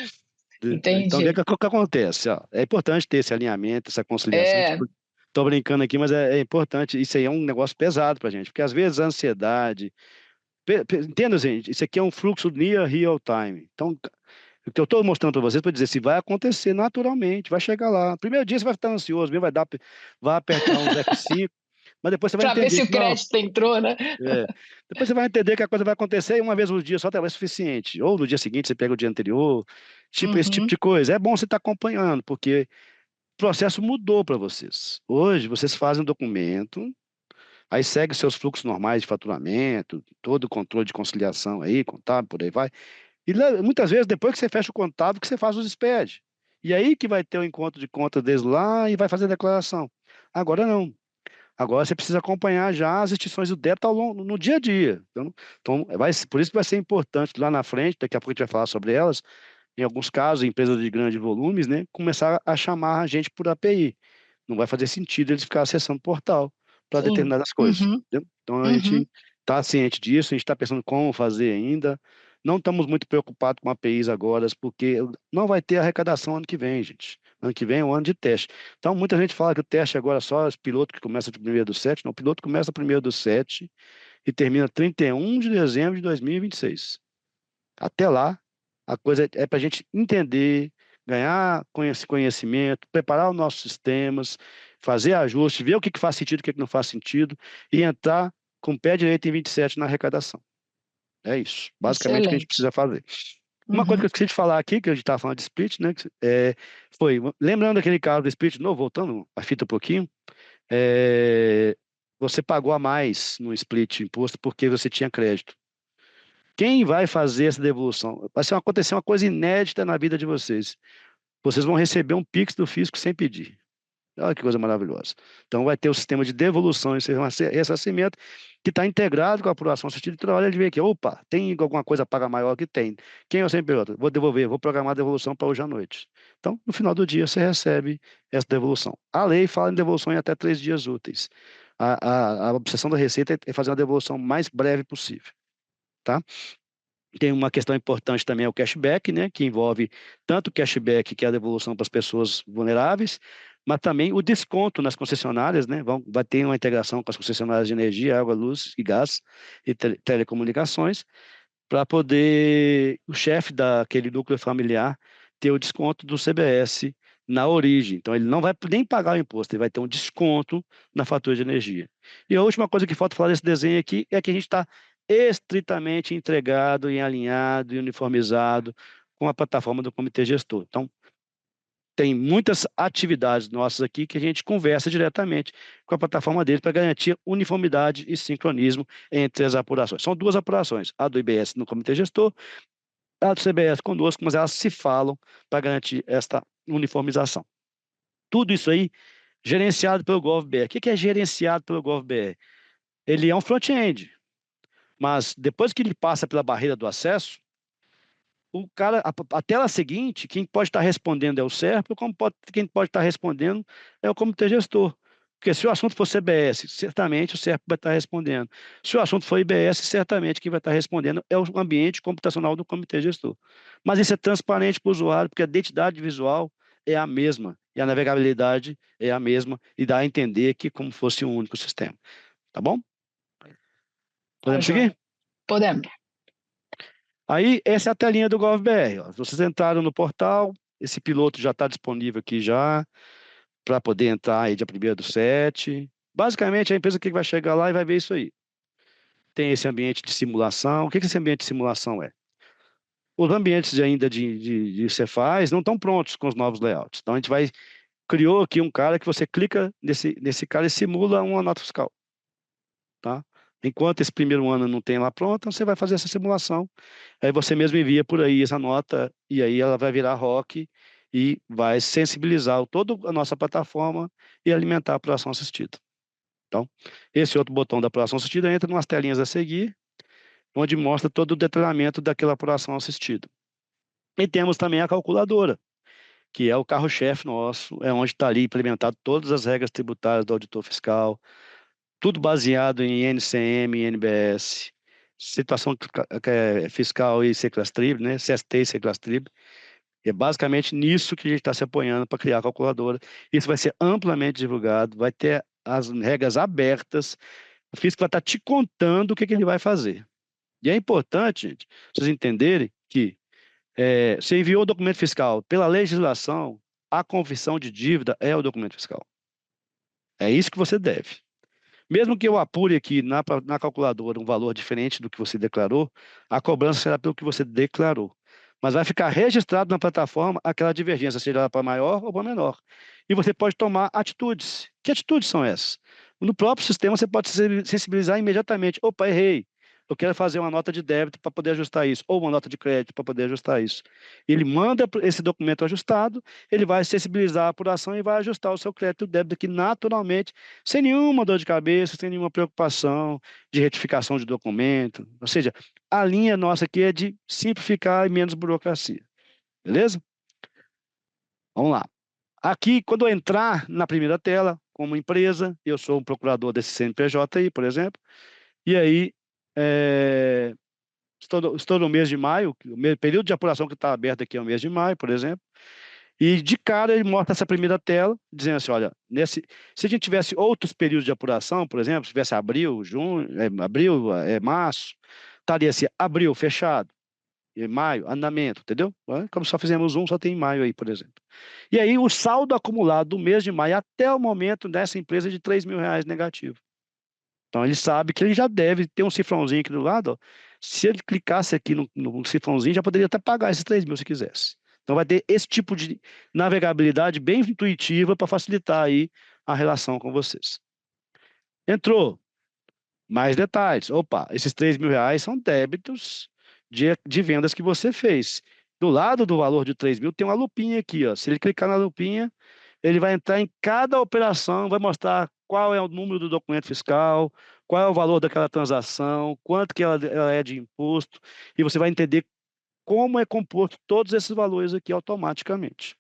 Então, o que, entendi. que acontece? Ó, é importante ter esse alinhamento, essa conciliação. É, Tipo, tô brincando aqui, mas é importante. Isso aí é um negócio pesado pra gente, porque às vezes a ansiedade. Entenda, gente, isso aqui é um fluxo near real time. Então, o que eu estou mostrando para vocês para dizer se vai acontecer naturalmente, vai chegar lá. Primeiro dia você vai estar ansioso, mesmo, vai apertar uns F5, mas depois você vai para ver entender se que o não. crédito entrou, né? É. Depois você vai entender que a coisa vai acontecer e uma vez no dia só é suficiente. Ou no dia seguinte você pega o dia anterior, tipo esse tipo Uhum, de coisa. É bom você estar acompanhando, porque o processo mudou para vocês. Hoje vocês fazem um documento, aí segue seus fluxos normais de faturamento, todo o controle de conciliação aí, contábil, por aí vai. E muitas vezes, depois que você fecha o contábil, que você faz os SPED. E aí que vai ter o encontro de contas deles lá e vai fazer a declaração. Agora não. Agora você precisa acompanhar já as extinções do débito ao longo, no dia a dia. Então por isso que vai ser importante lá na frente, daqui a pouco a gente vai falar sobre elas, em alguns casos, empresas de grandes volumes, né, começar a chamar a gente por API. Não vai fazer sentido eles ficarem acessando o portal para sim. determinadas coisas. Uhum, Entendeu? Então a uhum, gente está ciente disso, a gente está pensando como fazer ainda. Não estamos muito preocupados com APIs agora, porque não vai ter arrecadação ano que vem, gente. Ano que vem é um ano de teste. Então, muita gente fala que o teste agora é só os pilotos que começam de 1º do 7. Não, o piloto começa 1º do 7 e termina 31 de dezembro de 2026. Até lá, a coisa é para a gente entender, ganhar conhecimento, preparar os nossos sistemas, fazer ajustes, ver o que que faz sentido, o que que não faz sentido, e entrar com o pé direito em 27 na arrecadação. É isso, basicamente o que a gente excelente. precisa fazer. Uma coisa que eu Uhum, esqueci de falar aqui, que a gente estava falando de split, né? Lembrando aquele caso do split, de novo, voltando a fita um pouquinho, é, você pagou a mais no split imposto porque você tinha crédito. Quem vai fazer essa devolução? Acontecer uma coisa inédita na vida de vocês. Vocês vão receber um Pix do fisco sem pedir. Olha que coisa maravilhosa. Então, vai ter o sistema de devolução e ressarcimento que está integrado com a apuração assistida. Toda hora ele vê aqui, opa, tem alguma coisa paga maior que tem. Quem é o CNPJ? Vou devolver, vou programar a devolução para hoje à noite. Então, no final do dia, você recebe essa devolução. A lei fala em devolução em até 3 dias úteis. A obsessão da Receita é fazer uma devolução mais breve possível. Tá? Tem uma questão importante também, é o cashback, né, que envolve tanto o cashback, que é a devolução para as pessoas vulneráveis, mas também o desconto nas concessionárias, né, vai ter uma integração com as concessionárias de energia, água, luz e gás e telecomunicações, para poder o chefe daquele núcleo familiar ter o desconto do CBS na origem. Então, ele não vai nem pagar o imposto, ele vai ter um desconto na fatura de energia. E a última coisa que falta falar desse desenho aqui é que a gente está estritamente entregado e alinhado e uniformizado com a plataforma do comitê gestor. Então, tem muitas atividades nossas aqui que a gente conversa diretamente com a plataforma dele para garantir uniformidade e sincronismo entre as apurações. São duas apurações, a do IBS no comitê gestor, a do CBS conosco, mas elas se falam para garantir esta uniformização. Tudo isso aí gerenciado pelo GovBR. O que é gerenciado pelo GovBR? Ele é um front-end, mas depois que ele passa pela barreira do acesso, o cara, a tela seguinte, quem pode estar respondendo é o SERP, quem pode estar respondendo é o comitê gestor. Porque se o assunto for CBS, certamente o SERP vai estar respondendo. Se o assunto for IBS, certamente quem vai estar respondendo é o ambiente computacional do comitê gestor. Mas isso é transparente para o usuário, porque a identidade visual é a mesma, e a navegabilidade é a mesma, e dá a entender que como fosse um único sistema. Tá bom? tá Podemos joia. seguir? Podemos. Aí, essa é a telinha do GovBR. Ó. Vocês entraram no portal, esse piloto já está disponível aqui já, para poder entrar aí dia 1º do 7. Basicamente, a empresa que vai chegar lá e vai ver isso aí. Tem esse ambiente de simulação. O que que esse ambiente de simulação é? Os ambientes ainda de Cefaz não estão prontos com os novos layouts. Então, a gente criou aqui um cara que você clica nesse cara e simula uma nota fiscal. Tá? Enquanto esse primeiro ano não tem lá pronta, você vai fazer essa simulação. Aí você mesmo envia por aí essa nota e aí ela vai virar ROC e vai sensibilizar toda a nossa plataforma e alimentar a apuração assistida. Então, esse outro botão da apuração assistida entra em umas telinhas a seguir, onde mostra todo o detalhamento daquela apuração assistida. E temos também a calculadora, que é o carro-chefe nosso, é onde está ali implementado todas as regras tributárias do auditor fiscal, tudo baseado em NCM e NBS, situação fiscal e Seclas-Trib, né? CST e Seclas-Trib, É basicamente nisso que a gente está se apoiando para criar a calculadora. Isso vai ser amplamente divulgado, vai ter as regras abertas, o fisco vai estar te contando o que que ele vai fazer. E é importante, gente, vocês entenderem que você enviou o documento fiscal. Pela legislação, a confissão de dívida é o documento fiscal. É isso que você deve. Mesmo que eu apure aqui na calculadora um valor diferente do que você declarou, a cobrança será pelo que você declarou. Mas vai ficar registrado na plataforma aquela divergência, seja ela para maior ou para menor. E você pode tomar atitudes. Que atitudes são essas? No próprio sistema você pode se sensibilizar imediatamente. Opa, errei. Eu quero fazer uma nota de débito para poder ajustar isso, ou uma nota de crédito para poder ajustar isso. Ele manda esse documento ajustado, ele vai sensibilizar a apuração e vai ajustar o seu crédito e débito aqui naturalmente, sem nenhuma dor de cabeça, sem nenhuma preocupação de retificação de documento. Ou seja, a linha nossa aqui é de simplificar e menos burocracia. Beleza? Vamos lá. Aqui, quando eu entrar na primeira tela, como empresa, eu sou um procurador desse CNPJ aí, por exemplo, e aí estou no mês de maio, o período de apuração que está aberto aqui é o mês de maio, por exemplo, e de cara ele mostra essa primeira tela, dizendo assim, olha, se a gente tivesse outros períodos de apuração, por exemplo, se tivesse abril, junho, março, estaria assim, abril fechado, e maio, andamento, entendeu? Como só fizemos um, só tem maio aí, por exemplo. E aí o saldo acumulado do mês de maio até o momento dessa empresa é de R$ 3.000 negativo. Então ele sabe que ele já deve ter um cifrãozinho aqui do lado, ó. Se ele clicasse aqui no cifrãozinho, já poderia até pagar esses 3.000 se quisesse. Então vai ter esse tipo de navegabilidade bem intuitiva para facilitar aí a relação com vocês. Entrou. Mais detalhes. Opa, esses R$ 3.000 são débitos de vendas que você fez. Do lado do valor de 3.000 tem uma lupinha aqui, ó. Se ele clicar na lupinha, ele vai entrar em cada operação, vai mostrar qual é o número do documento fiscal, qual é o valor daquela transação, quanto que ela é de imposto, e você vai entender como é composto todos esses valores aqui automaticamente.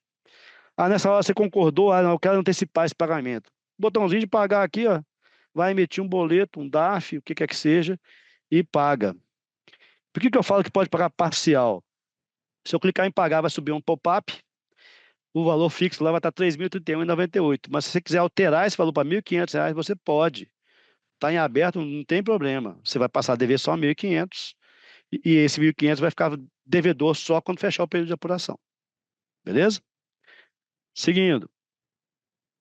Ah, nessa hora você concordou, não, eu quero antecipar esse pagamento. Botãozinho de pagar aqui, ó, vai emitir um boleto, um DARF, o que quer que seja, e paga. Por que eu falo que pode pagar parcial? Se eu clicar em pagar, vai subir um pop-up, o valor fixo lá vai estar R$ 3.031,98. Mas se você quiser alterar esse valor para R$ 1.500, você pode. Está em aberto, não tem problema. Você vai passar a dever só 1.500 e esse 1.500 vai ficar devedor só quando fechar o período de apuração. Beleza? Seguindo.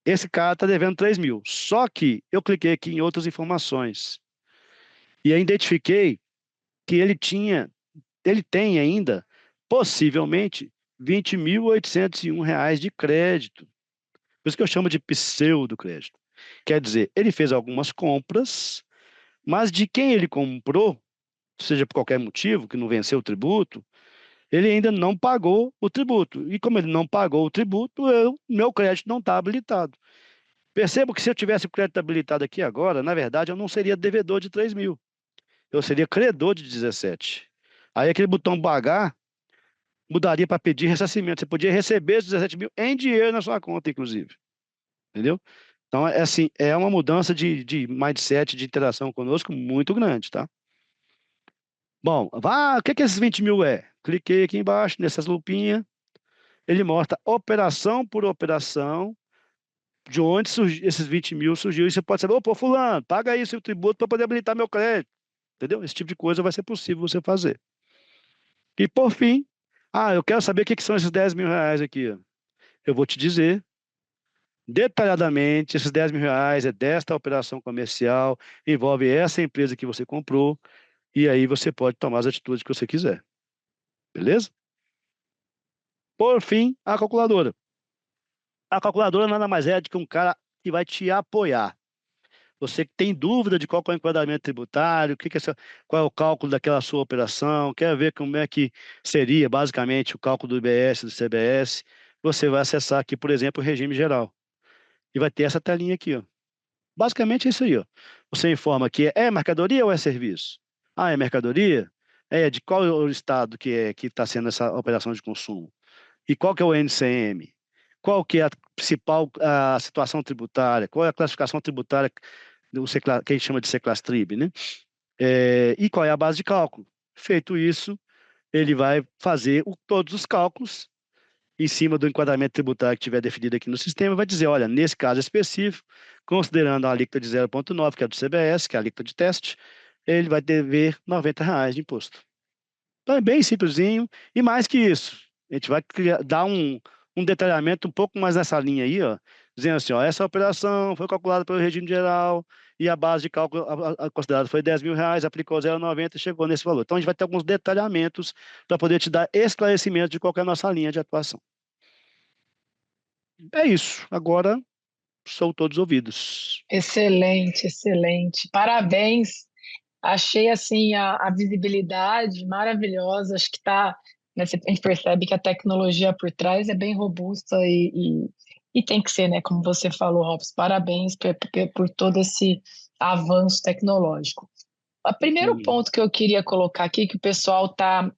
Esse cara está devendo 3.000. Só que eu cliquei aqui em outras informações e aí identifiquei que ele tem ainda, possivelmente, R$ 20.801 de crédito. Por isso que eu chamo de pseudo-crédito. Quer dizer, ele fez algumas compras, mas de quem ele comprou, seja por qualquer motivo, que não venceu o tributo, ele ainda não pagou o tributo. E como ele não pagou o tributo, meu crédito não está habilitado. Percebo que se eu tivesse o crédito habilitado aqui agora, na verdade, eu não seria devedor de 3.000. Eu seria credor de 17. Aí aquele botão pagar mudaria para pedir ressarcimento. Você podia receber os 17.000 em dinheiro na sua conta, inclusive. Entendeu? Então, é assim, é uma mudança de mindset, de interação conosco muito grande, tá? Bom, o que esses 20.000 é? Cliquei aqui embaixo, nessas lupinhas, ele mostra operação por operação, de onde esses 20.000 surgiu, e você pode saber, pô, fulano, paga aí seu tributo para poder habilitar meu crédito, entendeu? Esse tipo de coisa vai ser possível você fazer. E por fim, eu quero saber o que são esses R$ 10.000 aqui, ó. Eu vou te dizer detalhadamente, esses R$ 10.000 é desta operação comercial, envolve essa empresa que você comprou, e aí você pode tomar as atitudes que você quiser. Beleza? Por fim, a calculadora. A calculadora nada mais é do que um cara que vai te apoiar. Você que tem dúvida de qual é o enquadramento tributário, qual é o cálculo daquela sua operação, quer ver como é que seria basicamente o cálculo do IBS, do CBS, você vai acessar aqui, por exemplo, o regime geral. E vai ter essa telinha aqui, ó. Basicamente é isso aí, ó. Você informa que é mercadoria ou é serviço? Ah, é mercadoria? De qual é o estado que está sendo essa operação de consumo? E qual que é o NCM? Qual que é a principal situação tributária? Qual é a classificação tributária que a gente chama de C-Class-Trib, né? E qual é a base de cálculo? Feito isso, ele vai fazer todos os cálculos em cima do enquadramento tributário que tiver definido aqui no sistema, vai dizer, olha, nesse caso específico, considerando a alíquota de 0,9, que é do CBS, que é a alíquota de teste, ele vai dever R$ 90 de imposto. Então é bem simplesinho, e mais que isso, a gente vai dar um detalhamento um pouco mais nessa linha aí, ó, dizendo assim, ó, essa operação foi calculada pelo regime geral e a base de cálculo considerada foi R$ 10.000, aplicou 0,90 e chegou nesse valor. Então a gente vai ter alguns detalhamentos para poder te dar esclarecimento de qual que é a nossa linha de atuação. É isso. Agora sou todos ouvidos. Excelente, excelente. Parabéns. Achei assim a visibilidade maravilhosa. Acho que tá, né, a gente percebe que a tecnologia por trás é bem robusta e tem que ser, né? Como você falou, Robson, parabéns por todo esse avanço tecnológico. O primeiro Uhum. ponto que eu queria colocar aqui, que o pessoal está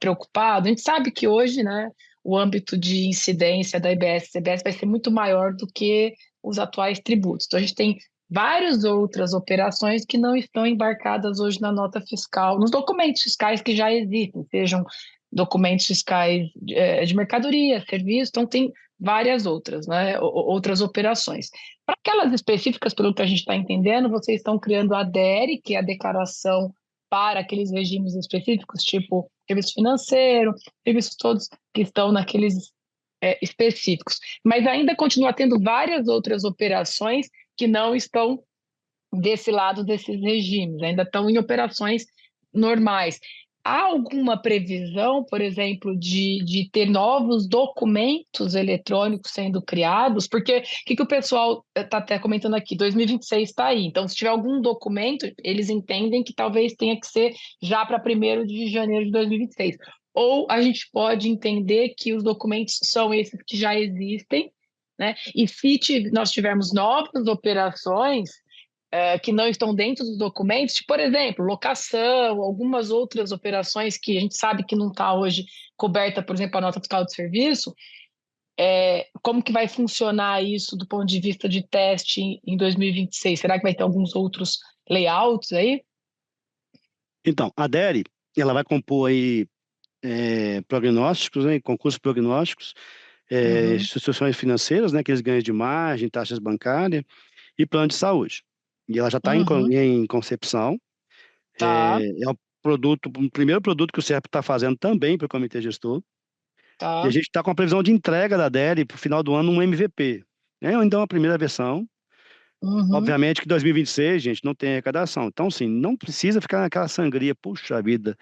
preocupado, a gente sabe que hoje, né, o âmbito de incidência da IBS e CBS vai ser muito maior do que os atuais tributos. Então, a gente tem várias outras operações que não estão embarcadas hoje na nota fiscal, nos documentos fiscais que já existem, sejam documentos fiscais de mercadoria, serviço, então tem várias outras, né, outras operações. Para aquelas específicas, pelo que a gente está entendendo, vocês estão criando a DERE, que é a declaração para aqueles regimes específicos, tipo serviço financeiro, serviços todos que estão naqueles específicos. Mas ainda continua tendo várias outras operações que não estão desse lado desses regimes, ainda estão em operações normais. Há alguma previsão, por exemplo, de ter novos documentos eletrônicos sendo criados? Porque o que o pessoal está até comentando aqui? 2026 está aí. Então, se tiver algum documento, eles entendem que talvez tenha que ser já para 1º de janeiro de 2026. Ou a gente pode entender que os documentos são esses que já existem, né? E se nós tivermos novas operações que não estão dentro dos documentos, por exemplo, locação, algumas outras operações que a gente sabe que não está hoje coberta, por exemplo, a nota fiscal de serviço, como que vai funcionar isso do ponto de vista de teste em 2026? Será que vai ter alguns outros layouts aí? Então, a DERE, ela vai compor aí prognósticos, né, concursos prognósticos, Uhum, instituições financeiras, né, aqueles ganhos de margem, taxas bancárias e plano de saúde. E ela já está uhum, em concepção. tá, É o produto, o primeiro produto que o CERP está fazendo também para o Comitê Gestor. E a tá, gente está com a previsão de entrega da DERE para o final do ano um MVP. É ainda uma primeira versão. uhum, Obviamente que 2026, gente, não tem arrecadação. Então, sim, não precisa ficar naquela sangria, puxa vida,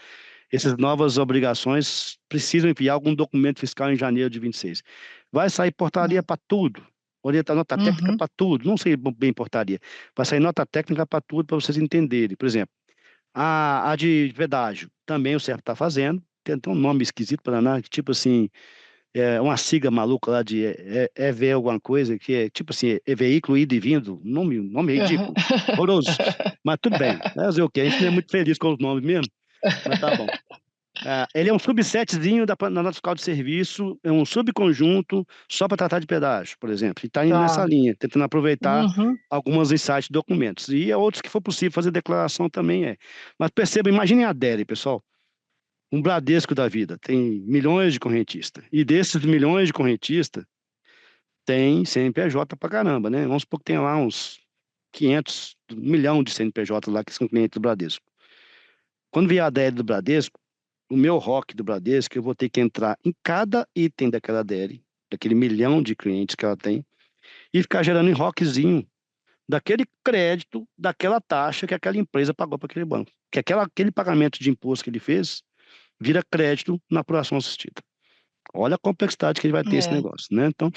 essas novas obrigações precisam enviar algum documento fiscal em janeiro de 26. Vai sair portaria para tudo, orientar nota técnica uhum, para tudo, não sei bem portaria, vai sair nota técnica para tudo para vocês entenderem. Por exemplo, a de pedágio, também o CERP está fazendo, tem até um nome esquisito para nada, tipo assim, uma sigla maluca lá de EV alguma coisa, que é tipo assim, é veículo ido e vindo, nome uhum. ridículo, horroroso, mas tudo bem, é fazer o quê? A gente não é muito feliz com os nomes mesmo, mas tá bom. Ele é um subsetzinho da nota fiscal de serviço, é um subconjunto só para tratar de pedágio, por exemplo. E está indo nessa Tá, linha, tentando aproveitar uhum, algumas insights de documentos. E outros que for possível fazer declaração também é. Mas perceba, imaginem a DERE, pessoal. Um Bradesco da vida tem milhões de correntistas. E desses milhões de correntistas, tem CNPJ pra caramba, né? Vamos supor que tem lá uns 500, 1 milhão de CNPJ lá que são clientes do Bradesco. Quando vier a DERE do Bradesco, o meu ROC do Bradesco, eu vou ter que entrar em cada item daquela DERE, daquele milhão de clientes que ela tem, e ficar gerando em ROCzinho daquele crédito, daquela taxa que aquela empresa pagou para aquele banco. Que aquele pagamento de imposto que ele fez vira crédito na apuração assistida. Olha a complexidade que ele vai ter esse é, negócio, né? Então,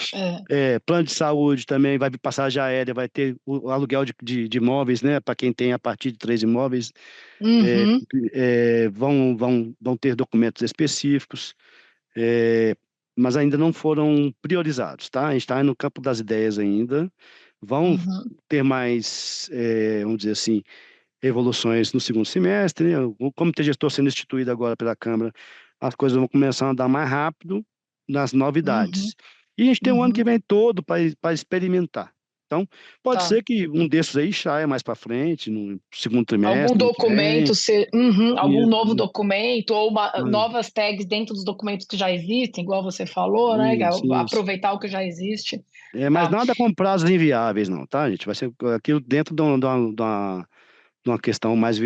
é, plano de saúde também, vai vir passagem aérea, vai ter o aluguel de imóveis, né? Para quem tem a partir de 3 imóveis, é, uhum, vão ter documentos específicos, é, mas ainda não foram priorizados, tá? A gente está no campo das ideias ainda. Vão uhum, ter mais, vamos dizer assim, evoluções no segundo semestre, né? O comitê gestor sendo instituído agora pela Câmara, as coisas vão começar a andar mais rápido nas uhum, novidades. E a gente tem um ano que uhum. vem todo para experimentar, Então, pode Tá. ser que um desses aí saia mais para frente, no segundo Algum trimestre, do ano que documento, vem. uhum, algum novo Isso, documento ou novas tags dentro dos documentos que já existem, igual você falou, né? isso, isso. Aproveitar o que já existe. Mas Tá. nada com prazos inviáveis, não, tá, gente? Vai ser aquilo dentro de uma questão mais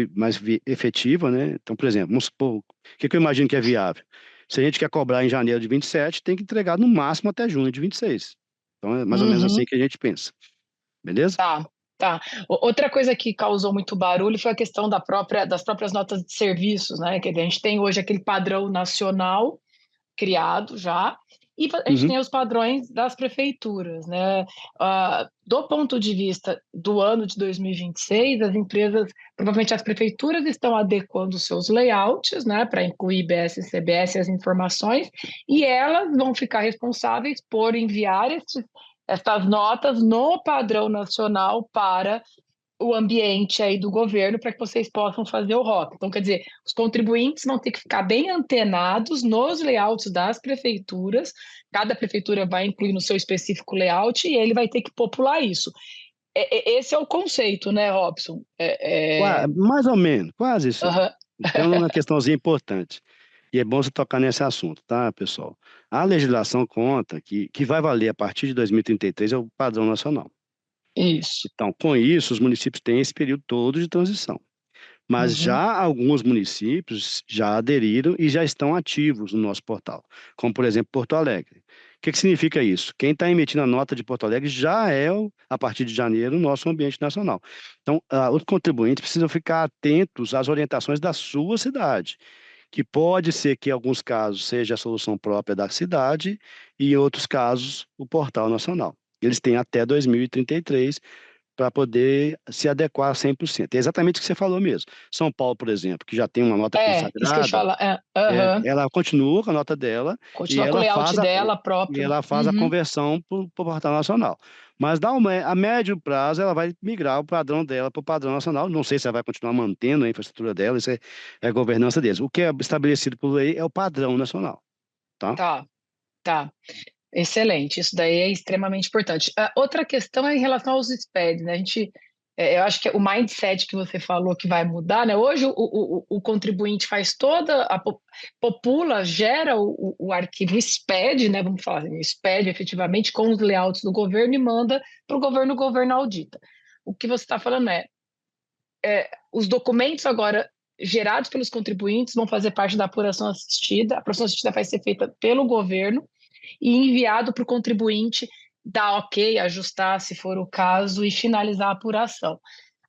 efetiva, né? Então, por exemplo, vamos supor, o que eu imagino que é viável? Se a gente quer cobrar em janeiro de 27, tem que entregar no máximo até junho de 26. Então, é mais ou menos assim Uhum. que a gente pensa, beleza? Tá, tá. Outra coisa que causou muito barulho foi a questão das próprias notas de serviços, né? Que a gente tem hoje aquele padrão nacional criado já, e a gente Uhum. tem os padrões das prefeituras, né? Do ponto de vista do ano de 2026, as empresas, provavelmente as prefeituras estão adequando os seus layouts, né, para incluir IBS e CBS as informações, e elas vão ficar responsáveis por enviar essas notas no padrão nacional para o ambiente aí do governo para que vocês possam fazer o ROC. Então, quer dizer, os contribuintes vão ter que ficar bem antenados nos layouts das prefeituras, cada prefeitura vai incluir no seu específico layout e ele vai ter que popular isso. Esse é o conceito, né, Robson? Mais ou menos, quase isso aí. Aham. Tem uma questãozinha importante. E é bom você tocar nesse assunto, tá, pessoal? A legislação conta que vai valer a partir de 2033 é o padrão nacional. Isso. Então, com isso, os municípios têm esse período todo de transição. Mas Uhum. já alguns municípios já aderiram e já estão ativos no nosso portal, como por exemplo Porto Alegre. O que significa isso? Quem está emitindo a nota de Porto Alegre já é, a partir de janeiro, o nosso ambiente nacional. Então, os contribuintes precisam ficar atentos às orientações da sua cidade, que pode ser que em alguns casos seja a solução própria da cidade e em outros casos o portal nacional. Eles têm até 2033 para poder se adequar a 100%. É exatamente o que você falou mesmo. São Paulo, por exemplo, que já tem uma nota Isso que eu te consagrada, falo. Aham. ela continua com a nota dela e Continua com o ela layout faz a, dela e próprio. ela faz a Uhum. conversão para o portal nacional. Mas a médio prazo ela vai migrar o padrão dela para o padrão nacional. Não sei se ela vai continuar mantendo a infraestrutura dela, isso é a governança deles. O que é estabelecido por lei é o padrão nacional, tá? Tá, tá. Excelente, isso daí é extremamente importante. Outra questão é em relação aos SPEDs, né? Eu acho que o mindset que você falou que vai mudar, né? Hoje o contribuinte faz popula, gera o arquivo SPED, né? Vamos falar assim, SPED efetivamente com os layouts do governo e manda para o governo audita. O que você está falando os documentos agora gerados pelos contribuintes vão fazer parte da apuração assistida. A apuração assistida vai ser feita pelo governo e enviado para o contribuinte dar ok, ajustar se for o caso e finalizar a apuração.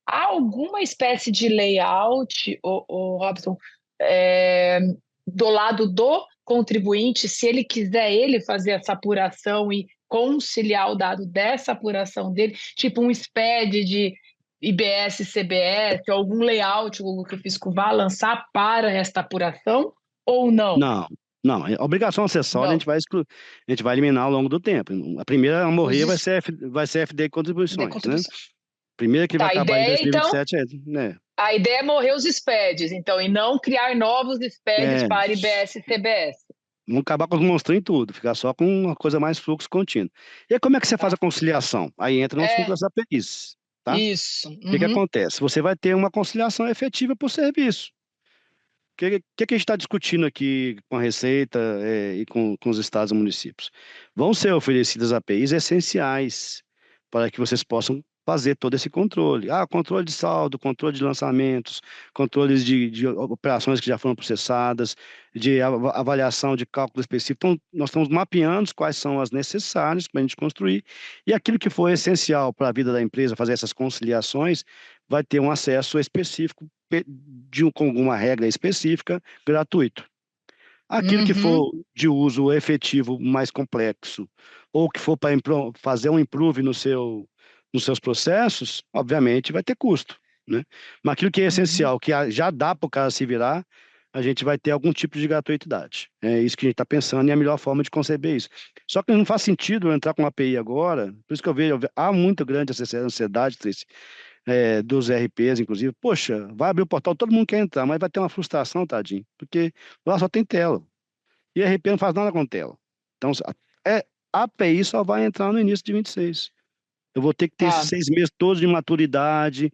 Há alguma espécie de layout, Robson, é, do lado do contribuinte, se ele quiser ele fazer essa apuração e conciliar o dado dessa apuração dele, tipo um SPED de IBS, CBS, ou algum layout que o fisco vá lançar para esta apuração, ou não? Não, não. A obrigação acessória Não. a gente vai eliminar ao longo do tempo. A primeira a morrer Os vai ser FD de Contribuições, né? contribuição. Primeira que vai Tá, a acabar em ideia, então, 2027 né? a ideia é morrer os SPEDs, então, e não criar novos SPEDs É, para IBS e CBS. vamos acabar com os monstros em tudo, ficar só com uma coisa mais fluxo contínuo. E aí, como é que você faz a Tá. conciliação? Aí entra no assunto É, das APIs, tá? O isso. que Uhum. acontece? Você vai ter uma conciliação efetiva por serviço. O que a gente está discutindo aqui com a Receita, e com os estados e municípios? Vão ser oferecidas APIs essenciais para que vocês possam fazer todo esse controle. Controle de saldo, controle de lançamentos, controles de operações que já foram processadas, de avaliação de cálculo específico. Então, nós estamos mapeando quais são as necessárias para a gente construir e aquilo que for essencial para a vida da empresa, fazer essas conciliações, vai ter um acesso específico com alguma regra específica, gratuito. Aquilo que Uhum. for de uso efetivo mais complexo, ou que for para fazer um improve nos seus processos, obviamente vai ter custo, né? Mas aquilo que é Uhum. essencial, que já dá para o cara se virar, a gente vai ter algum tipo de gratuidade. É isso que a gente está pensando e é a melhor forma de conceber isso. Só que não faz sentido eu entrar com uma API agora, por isso que eu vejo, há muito grande essa ansiedade, Tracy, dos RPs, inclusive. Poxa, vai abrir o portal, todo mundo quer entrar, mas vai ter uma frustração, tadinho, porque lá só tem tela. E RP não faz nada com tela. Então, a API só vai entrar no início de 26. Eu vou ter que ter esses Tá, 6 meses todos de maturidade.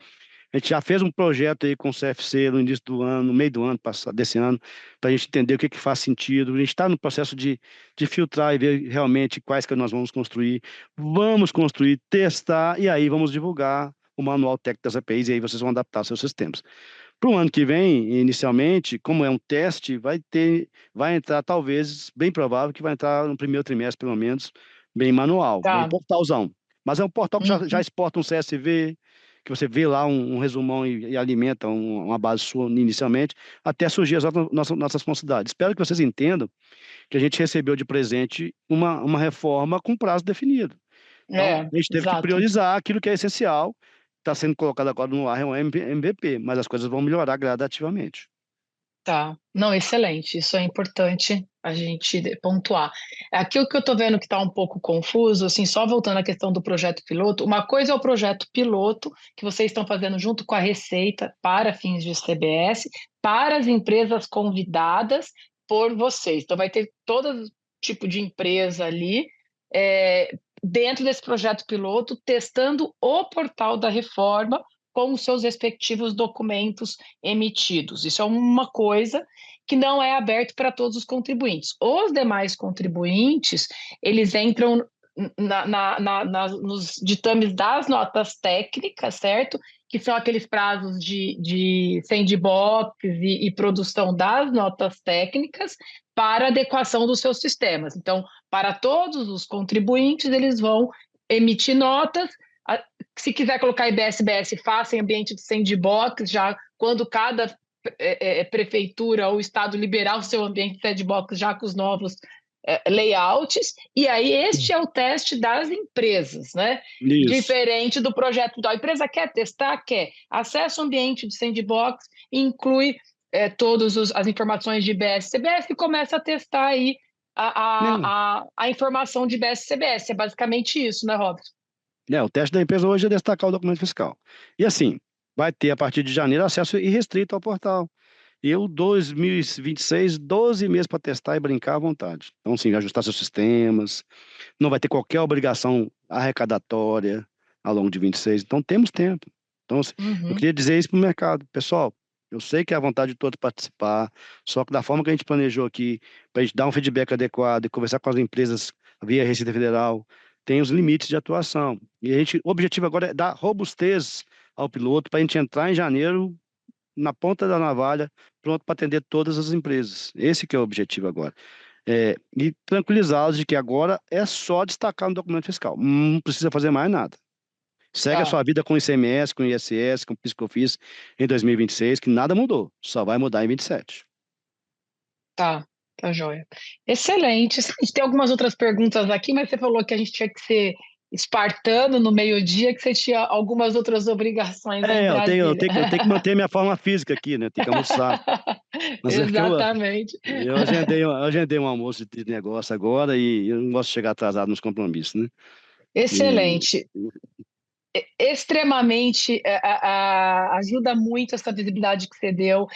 A gente já fez um projeto aí com o CFC no início do ano, no meio do ano passado, desse ano, para a gente entender o que que faz sentido. A gente está no processo de filtrar e ver realmente quais que nós vamos construir. Vamos construir, testar, e aí vamos divulgar o manual técnico das APIs, e aí vocês vão adaptar seus sistemas. Para o ano que vem, inicialmente, como é um teste, vai entrar talvez, bem provável que vai entrar no primeiro trimestre, pelo menos, bem manual, bem tá. portalzão. Mas é um portal que já Uhum. exporta um CSV, que você vê lá um resumão e alimenta uma base sua inicialmente, até surgir as nossas funcionalidades. Espero que vocês entendam que a gente recebeu de presente uma reforma com prazo definido. Então, É, a gente teve que exato. priorizar aquilo que é essencial. Está sendo colocado agora no ar, é um MVP, mas as coisas vão melhorar gradativamente. Tá. Não, excelente. Isso é importante a gente pontuar. Aqui o que eu estou vendo que está um pouco confuso, assim, só voltando à questão do projeto piloto, uma coisa é o projeto piloto que vocês estão fazendo junto com a Receita para fins de CBS, para as empresas convidadas por vocês. Então vai ter todo tipo de empresa ali, dentro desse projeto piloto, testando o portal da reforma com os seus respectivos documentos emitidos. Isso é uma coisa que não é aberto para todos os contribuintes. Os demais contribuintes, eles entram nos ditames das notas técnicas, certo? Que são aqueles prazos de sandbox e produção das notas técnicas para adequação dos seus sistemas. Então, para todos os contribuintes, eles vão emitir notas. Se quiser colocar IBS-BS, faça em ambiente de sandbox, já quando cada prefeitura ou estado liberar o seu ambiente de sandbox já com os novos layouts, e aí este é o teste das empresas, né? Isso. Diferente do projeto da empresa quer testar, quer acesso ao ambiente de sandbox, inclui todas as informações de IBS CBS e começa a testar aí É, a informação de IBS CBS. É basicamente isso, né, Robson? o teste da empresa hoje é destacar o documento fiscal. E assim, vai ter a partir de janeiro acesso irrestrito ao portal. E eu, 2026, 12 meses para testar e brincar à vontade. Então, sim, ajustar seus sistemas, não vai ter qualquer obrigação arrecadatória ao longo de 26. Então, temos tempo. Então, assim, eu Uhum. queria dizer isso para o mercado. Pessoal, eu sei que é a vontade de todos participar, só que da forma que a gente planejou aqui, para a gente dar um feedback adequado e conversar com as empresas via Receita Federal, tem os limites de atuação. E o objetivo agora é dar robustez ao piloto para a gente entrar em janeiro na ponta da navalha, pronto para atender todas as empresas. Esse que é o objetivo agora. E tranquilizá-los de que agora é só destacar no documento fiscal. Não precisa fazer mais nada. Segue a Tá, sua vida com ICMS, com ISS, com PIS/COFINS em 2026, que nada mudou. Só vai mudar em 27. tá, tá joia. Excelente. A gente tem algumas outras perguntas aqui, mas você falou que a gente tinha que ser espartano no meio-dia, que você tinha algumas outras obrigações aí em Eu Brasília. tenho, eu tenho que manter minha forma física aqui, né? Tem que almoçar. Mas é que Exatamente. eu agendei um almoço de negócio agora e eu não gosto de chegar atrasado nos compromissos, né? E, Excelente. Extremamente ajuda muito essa visibilidade que você deu.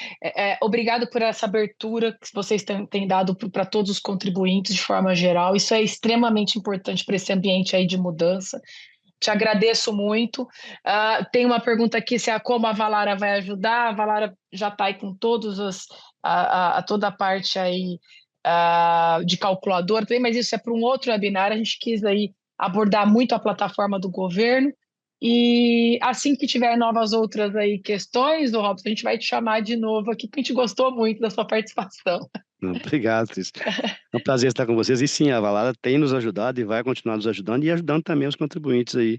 Obrigado por essa abertura que vocês têm dado para todos os contribuintes de forma geral. Isso é extremamente importante para esse ambiente aí de mudança. Te agradeço muito. Tem uma pergunta aqui se como a Valara vai ajudar. A Valara já está aí com toda a parte aí de calculador, mas isso é para um outro webinar. A gente quis aí abordar muito a plataforma do governo. E assim que tiver novas outras aí questões, o Robson, a gente vai te chamar de novo aqui, porque a gente gostou muito da sua participação. Obrigado, Cris. É um prazer estar com vocês. E sim, a Valada tem nos ajudado e vai continuar nos ajudando e ajudando também os contribuintes aí.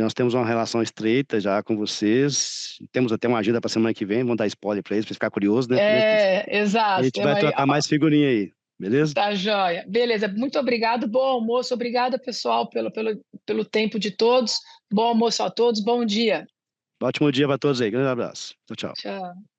Nós temos uma relação estreita já com vocês. Temos até uma agenda para semana que vem. Vamos dar spoiler para eles, para ficar curioso, né? A Exato. gente vai trocar mais figurinha aí, beleza? Tá joia. Beleza, muito obrigado. Bom almoço. Obrigada, pessoal, pelo tempo de todos. Bom almoço a todos. Bom dia. Ótimo dia para todos aí. Grande abraço. Tchau, tchau. Tchau.